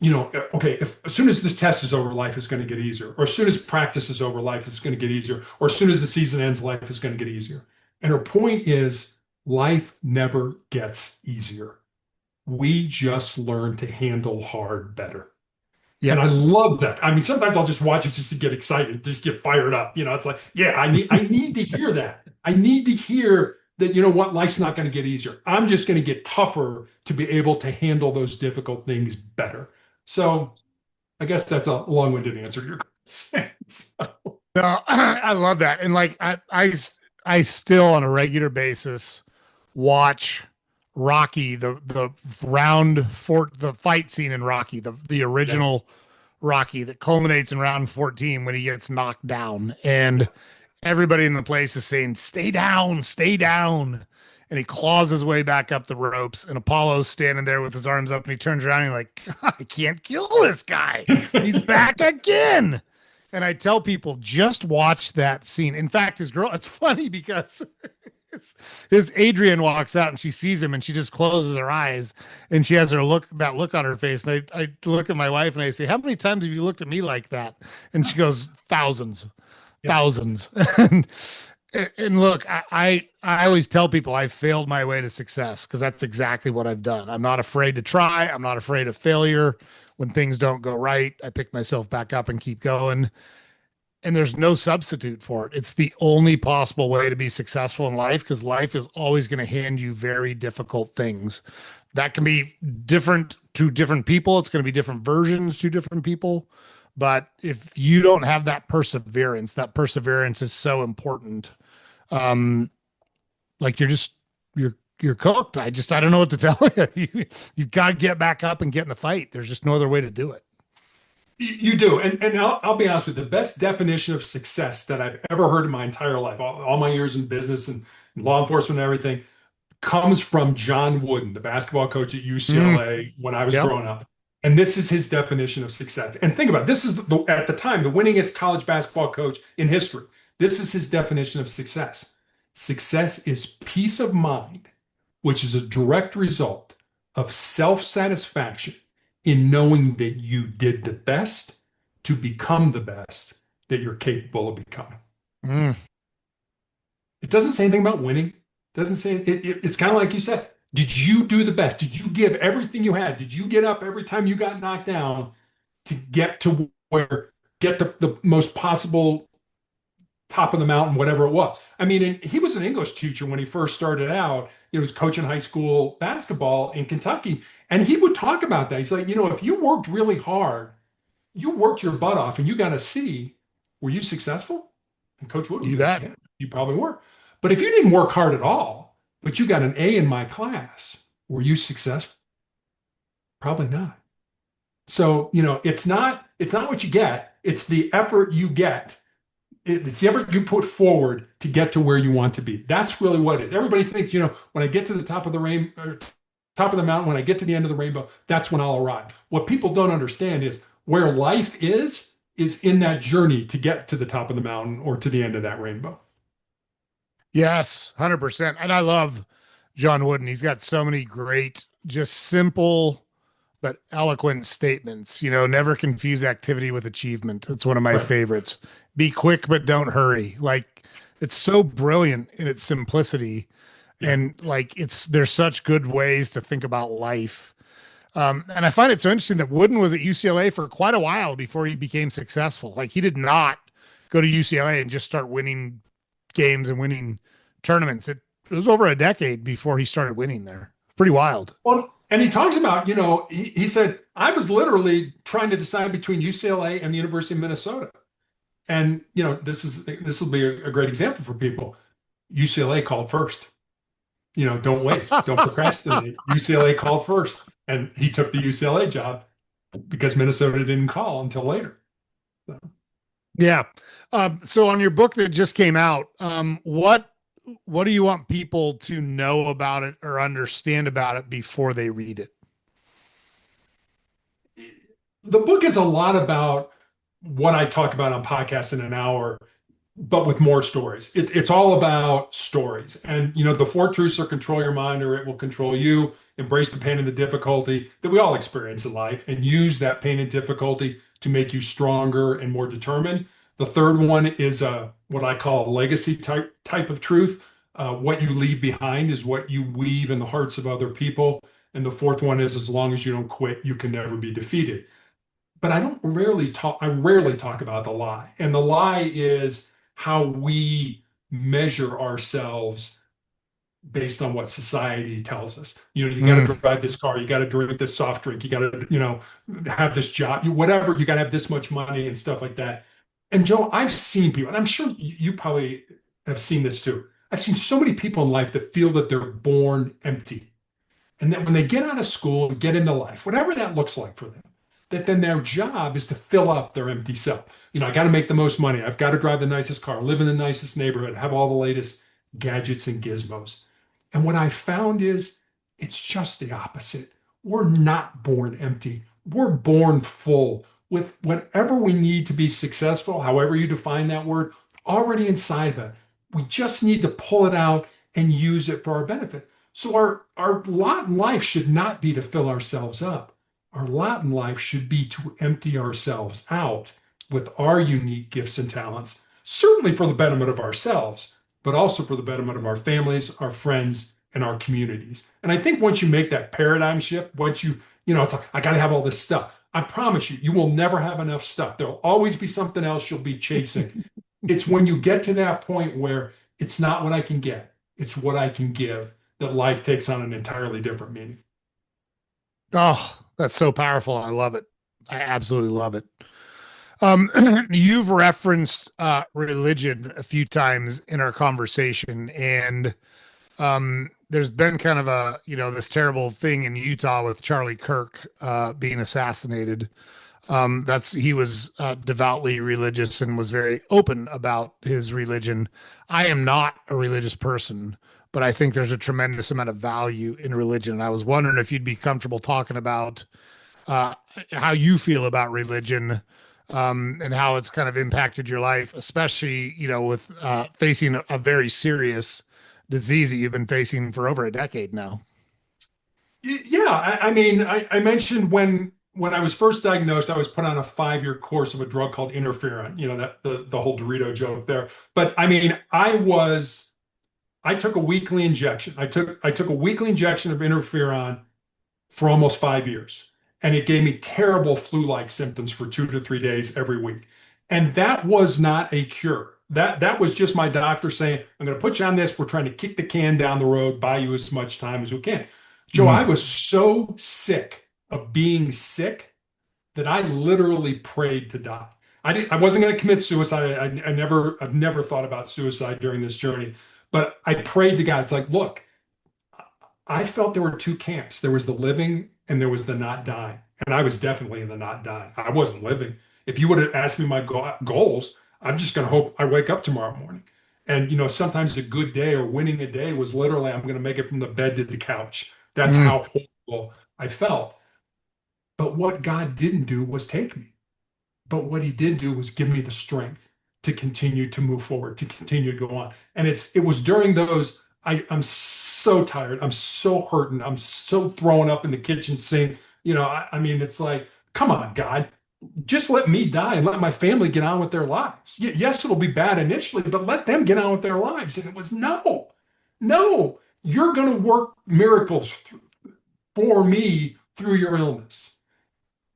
okay, if as soon as this test is over, life is going to get easier. Or as soon as practice is over, life is going to get easier. Or as soon as the season ends, life is going to get easier. And her point is, life never gets easier. We just learn to handle hard better. Yeah. And I love that. I mean, sometimes I'll just watch it just to get excited, just get fired up. It's like, yeah, I need to hear that. I need to hear that, life's not going to get easier. I'm just going to get tougher to be able to handle those difficult things better. So I guess that's a long-winded answer to your question. No, I love that. And like, I still on a regular basis watch Rocky, the fight scene in Rocky, the original Rocky that culminates in round 14 when he gets knocked down and everybody in the place is saying, stay down, stay down. And he claws his way back up the ropes and Apollo's standing there with his arms up and he turns around and he's like, I can't kill this guy. He's back again. And I tell people, just watch that scene. In fact, it's funny because his Adrian walks out and she sees him and she just closes her eyes and she has that look on her face. And I look at my wife and I say, how many times have you looked at me like that? And she goes, thousands. And look, I always tell people I failed my way to success because that's exactly what I've done. I'm not afraid to try. I'm not afraid of failure. When things don't go right, I pick myself back up and keep going. and there's no substitute for it. It's the only possible way to be successful in life because life is always going to hand you very difficult things. That can be different to different people. It's going to be different versions to different people. But if you don't have that perseverance is so important. Um, like you're cooked. I don't know what to tell you. You've got to get back up and get in the fight. There's just no other way to do it. You do. And I'll be honest with you, the best definition of success that I've ever heard in my entire life, all my years in business and law enforcement and everything, comes from John Wooden, the basketball coach at UCLA when I was Yep. growing up. And this is his definition of success. And think about it, this is at the time the winningest college basketball coach in history. This is his definition of success. Success is peace of mind, which is a direct result of self-satisfaction in knowing that you did the best to become the best that you're capable of becoming. Mm. It doesn't say anything about winning. It doesn't say it's kind of like you said. Did you do the best? Did you give everything you had? Did you get up every time you got knocked down to get to get the most possible top of the mountain, whatever it was? I mean, and he was an English teacher when he first started out. He was coaching high school basketball in Kentucky. And he would talk about that. He's like, if you worked really hard, you worked your butt off and you got a C, were you successful? And Coach Wood would You be like, bet. yeah, you probably were. But if you didn't work hard at all, but you got an A in my class, were you successful? Probably not. So, it's not what you get, it's the effort you get. It's the effort you put forward to get to where you want to be. That's really what it is. Everybody thinks, when I get to the top of the rainbow, top of the mountain, when I get to the end of the rainbow, that's when I'll arrive. What people don't understand is where life is in that journey to get to the top of the mountain or to the end of that rainbow. Yes, 100%. And I love John Wooden. He's got so many great, just simple but eloquent statements. Never confuse activity with achievement. It's one of my Right. favorites. Be quick, but don't hurry. Like, it's so brilliant in its simplicity. Yeah. And like, there's such good ways to think about life. And I find it so interesting that Wooden was at UCLA for quite a while before he became successful. Like, he did not go to UCLA and just start winning games and winning tournaments. It was over a decade before he started winning there. Pretty wild. Well, and he talks about, he said, I was literally trying to decide between UCLA and the University of Minnesota. And, this will be a great example for people. UCLA called first. Don't wait, don't procrastinate. UCLA called first. And he took the UCLA job because Minnesota didn't call until later. So. Yeah. So on your book that just came out, what do you want people to know about it or understand about it before they read it? The book is a lot about what I talk about on podcasts in an hour, but with more stories. It's all about stories. And, the four truths are: control your mind or it will control you, embrace the pain and the difficulty that we all experience in life, and use that pain and difficulty to make you stronger and more determined. The third one is what I call a legacy type of truth. What you leave behind is what you weave in the hearts of other people. And the fourth one is, as long as you don't quit, you can never be defeated. But I rarely talk about the lie. And the lie is how we measure ourselves based on what society tells us. You got to drive this car, you got to drink this soft drink, you got to, have this job, whatever, you got to have this much money and stuff like that. And Joe, I've seen people, and I'm sure you probably have seen this too. I've seen so many people in life that feel that they're born empty. And that when they get out of school and get into life, whatever that looks like for them, that then their job is to fill up their empty self. I got to make the most money. I've got to drive the nicest car, live in the nicest neighborhood, have all the latest gadgets and gizmos. And what I found is it's just the opposite. We're not born empty. We're born full with whatever we need to be successful, however you define that word, already inside of it. We just need to pull it out and use it for our benefit. So our lot in life should not be to fill ourselves up. Our lot in life should be to empty ourselves out with our unique gifts and talents, certainly for the betterment of ourselves, but also for the betterment of our families, our friends, and our communities. And I think once you make that paradigm shift, once it's like, I got to have all this stuff. I promise you, you will never have enough stuff. There'll always be something else you'll be chasing. It's when you get to that point where it's not what I can get, it's what I can give, that life takes on an entirely different meaning. Oh, that's so powerful. I love it. I absolutely love it. You've referenced religion a few times in our conversation, and there's been kind of a, this terrible thing in Utah with Charlie Kirk being assassinated. He was devoutly religious and was very open about his religion. I am not a religious person, but I think there's a tremendous amount of value in religion. And I was wondering if you'd be comfortable talking about uh, how you feel about religion, and how it's kind of impacted your life, especially, with facing a very serious disease that you've been facing for over a decade now. Yeah, I mean, I mentioned when I was first diagnosed, I was put on a 5-year course of a drug called interferon. You know, that the whole Dorito joke there. But I mean, I took a weekly injection. I took a weekly injection of interferon for almost 5 years, and it gave me terrible flu-like symptoms for 2 to 3 days every week. And that was not a cure. That was just my doctor saying, "I'm going to put you on this. We're trying to kick the can down the road, buy you as much time as we can." Joe, I Mm. was so sick of being sick that I literally prayed to die. I wasn't going to commit suicide. I've never thought about suicide during this journey, but I prayed to God. It's like, look, I felt there were two camps. There was the living and there was the not dying. And I was definitely in the not dying. I wasn't living. If you would have asked me my goals, I'm just going to hope I wake up tomorrow morning. And sometimes a good day or winning a day was literally I'm going to make it from the bed to the couch. That's Mm. how horrible I felt. But what God didn't do was take me. But what he did do was give me the strength to continue to move forward, to continue to go on. And it was during those, I'm so tired, I'm so hurting, I'm so thrown up in the kitchen sink. I mean, it's like, come on, God, just let me die and let my family get on with their lives. Yes, it'll be bad initially, but let them get on with their lives. And it was no, no, you're going to work miracles for me through your illness.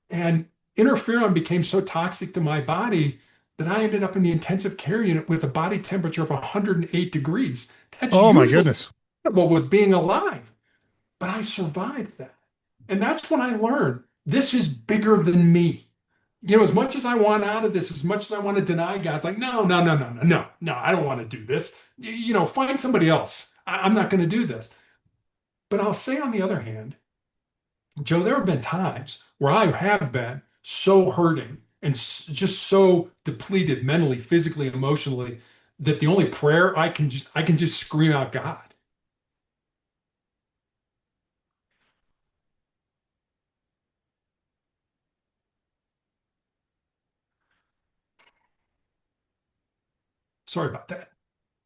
And interferon became so toxic to my body that I ended up in the intensive care unit with a body temperature of 108 degrees. That's Oh my usually goodness. compatible with being alive, but I survived that. And that's when I learned this is bigger than me. As much as I want out of this, as much as I want to deny God, it's like, no, no, no, no, no, no, no, I don't want to do this. Find somebody else. I'm not going to do this. But I'll say, on the other hand, Joe, there have been times where I have been so hurting and just so depleted mentally, physically, emotionally, that the only prayer I can just scream out God. Sorry about that.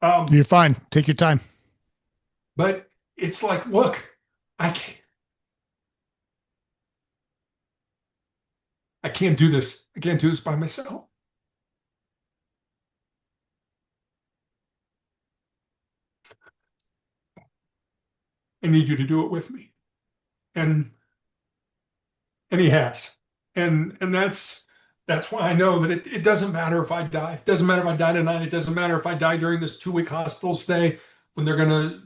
Um, You're fine. Take your time. but it's like, look, I can't I can't do this. I can't do this by myself. I need you to do it with me. And and he has. And that's why I know that it doesn't matter if I die. It doesn't matter if I die tonight. It doesn't matter if I die during this 2-week hospital stay when they're going to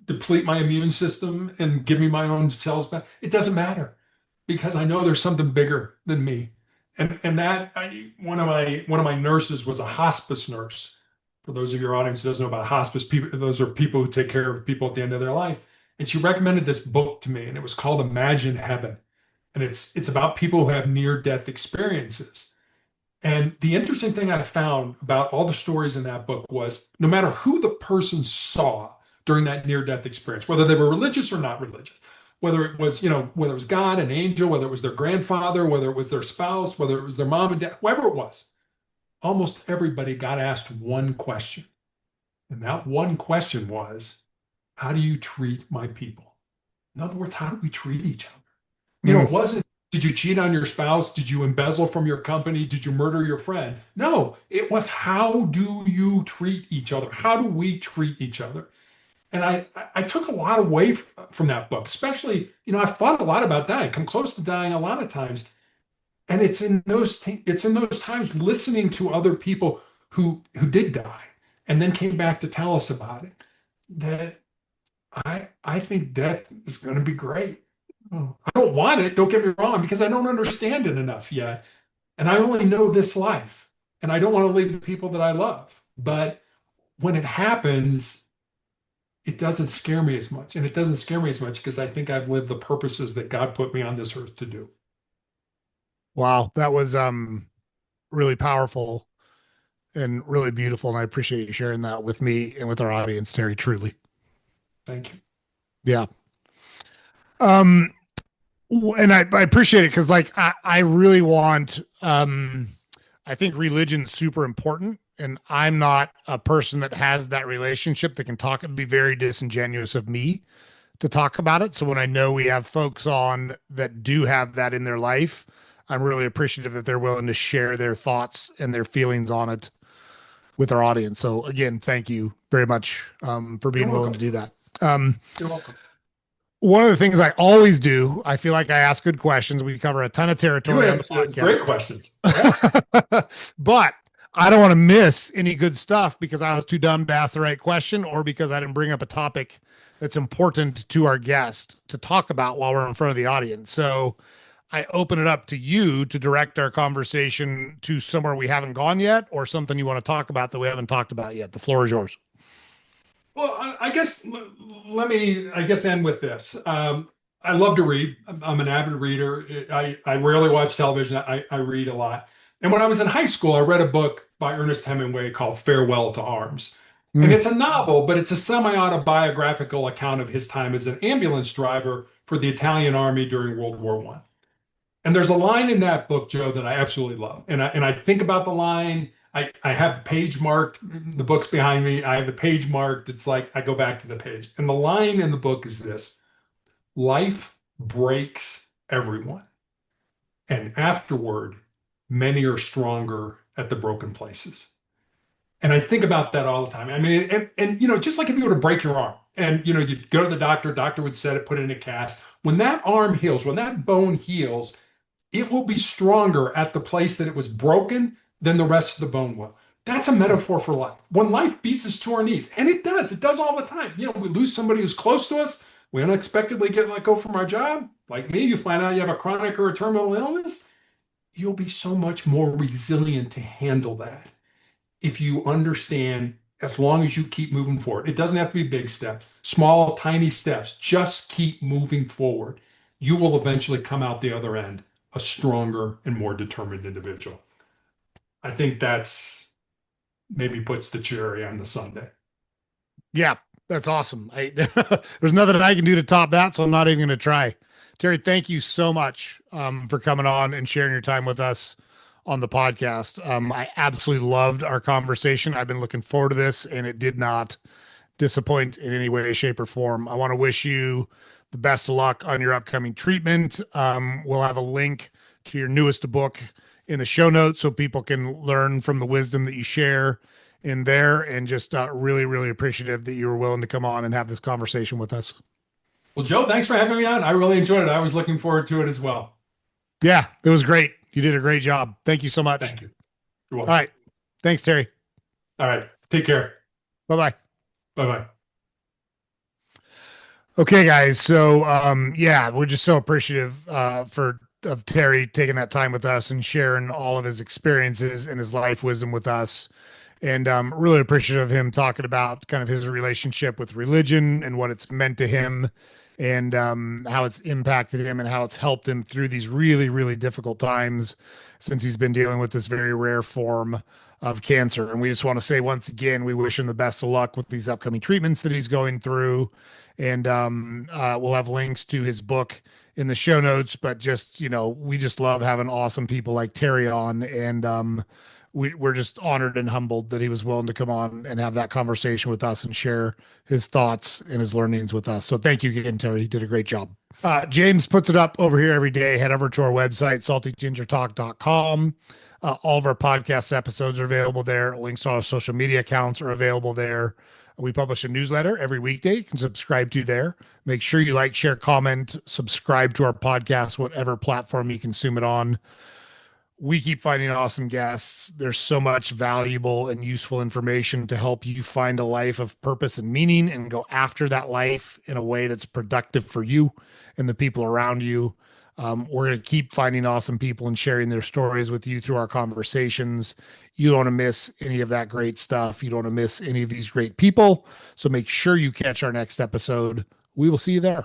deplete my immune system and give me my own cells back. It doesn't matter because I know there's something bigger than me. And one of my nurses was a hospice nurse. For those of your audience who doesn't know about hospice, people, those are people who take care of people at the end of their life. And she recommended this book to me, and it was called Imagine Heaven. And it's about people who have near-death experiences. And the interesting thing I found about all the stories in that book was no matter who the person saw during that near-death experience, whether they were religious or not religious, whether it was God, an angel, whether it was their grandfather, whether it was their spouse, whether it was their mom and dad, whoever it was, almost everybody got asked one question. And that one question was, how do you treat my people? In other words, how do we treat each other? Mm. It wasn't, did you cheat on your spouse? Did you embezzle from your company? Did you murder your friend? No, it was, how do you treat each other? How do we treat each other? And I took a lot away from that book, especially, I've thought a lot about dying, come close to dying a lot of times. And it's in those times listening to other people who did die and then came back to tell us about it that I think death is going to be great. I don't want it, don't get me wrong, because I don't understand it enough yet. And I only know this life. And I don't want to leave the people that I love. But when it happens, it doesn't scare me as much. And it doesn't scare me as much because I think I've lived the purposes that God put me on this earth to do. Wow, that was really powerful and really beautiful, and I appreciate you sharing that with me and with our audience, Terry. Truly, Thank you. yeah. Um, and I appreciate it because, like, I really want. I think religion's super important, and I'm not a person that has that relationship that can talk. It'd be very disingenuous of me to talk about it. So when I know we have folks on that do have that in their life, I'm really appreciative that they're willing to share their thoughts and their feelings on it with our audience. So again, thank you very much for You're being willing to welcome. do that. Um, You're welcome. One of the things I always do, I feel like I ask good questions. We cover a ton of You territory on the have great podcast, questions. Yeah. but I don't want to miss any good stuff because I was too dumb to ask the right question or because I didn't bring up a topic that's important to our guest to talk about while we're in front of the audience. So I open it up to you to direct our conversation to somewhere we haven't gone yet or something you want to talk about that we haven't talked about yet. The floor is yours. Well, I guess let me, I guess, end with this. I love to read. I'm an avid reader. I rarely watch television. I read a lot. And when I was in high school, I read a book by Ernest Hemingway called Farewell to Arms. And Mm, it's a novel, but it's a semi-autobiographical account of his time as an ambulance driver for the Italian army during World War I. And there's a line in that book, Joe, that I absolutely love. And I think about the line. I have the page marked, the book's behind me. I have the page marked. It's like I go back to the page. And the line in the book is this: life breaks everyone. And afterward, many are stronger at the broken places. And I think about that all the time. I mean, and just like if you were to break your arm and you'd go to the doctor would set it, put it in a cast. When that arm heals, when that bone heals, it will be stronger at the place that it was broken than the rest of the bone will. That's a metaphor for life. When life beats us to our knees, and it does all the time. We lose somebody who's close to us. We unexpectedly get let go from our job. Like me, you find out you have a chronic or a terminal illness. You'll be so much more resilient to handle that if you understand, as long as you keep moving forward. It doesn't have to be big steps, small, tiny steps. Just keep moving forward. You will eventually come out the other end a stronger and more determined individual. I think that's maybe puts the cherry on the sundae. yeah, that's awesome. There's nothing I can do to top that, so I'm not even going to try. Terry, thank you so much for coming on and sharing your time with us on the podcast. I absolutely loved our conversation. I've been looking forward to this, and it did not disappoint in any way, shape, or form. I want to wish you the best of luck on your upcoming treatment. We'll have a link to your newest book in the show notes so people can learn from the wisdom that you share in there, and just really, really appreciative that you were willing to come on and have this conversation with us. Well, Joe, thanks for having me on. I really enjoyed it. I was looking forward to it as well. Yeah, it was great. You did a great job. Thank you so much. Thank you. You're All welcome. right. Thanks, Terry. All right. Take care. Bye-bye. Bye-bye. Okay, guys. So, yeah, we're just so appreciative of Terry taking that time with us and sharing all of his experiences and his life wisdom with us. And really appreciative of him talking about kind of his relationship with religion and what it's meant to him, and how it's impacted him and how it's helped him through these really, really difficult times since he's been dealing with this very rare form of cancer. And we just want to say once again, we wish him the best of luck with these upcoming treatments that he's going through. And we'll have links to his book in the show notes. But just, we just love having awesome people like Terry on. And we're just honored and humbled that he was willing to come on and have that conversation with us and share his thoughts and his learnings with us. So thank you again, Terry. You did a great job. James puts it up over here every day. Head over to our website, saltygingertalk.com. All of our podcast episodes are available there. Links to our social media accounts are available there. We publish a newsletter every weekday. You can subscribe to there. Make sure you like, share, comment, subscribe to our podcast, whatever platform you consume it on. We keep finding awesome guests. There's so much valuable and useful information to help you find a life of purpose and meaning and go after that life in a way that's productive for you and the people around you. We're going to keep finding awesome people and sharing their stories with you through our conversations. You don't want to miss any of that great stuff. You don't want to miss any of these great people. So make sure you catch our next episode. We will see you there.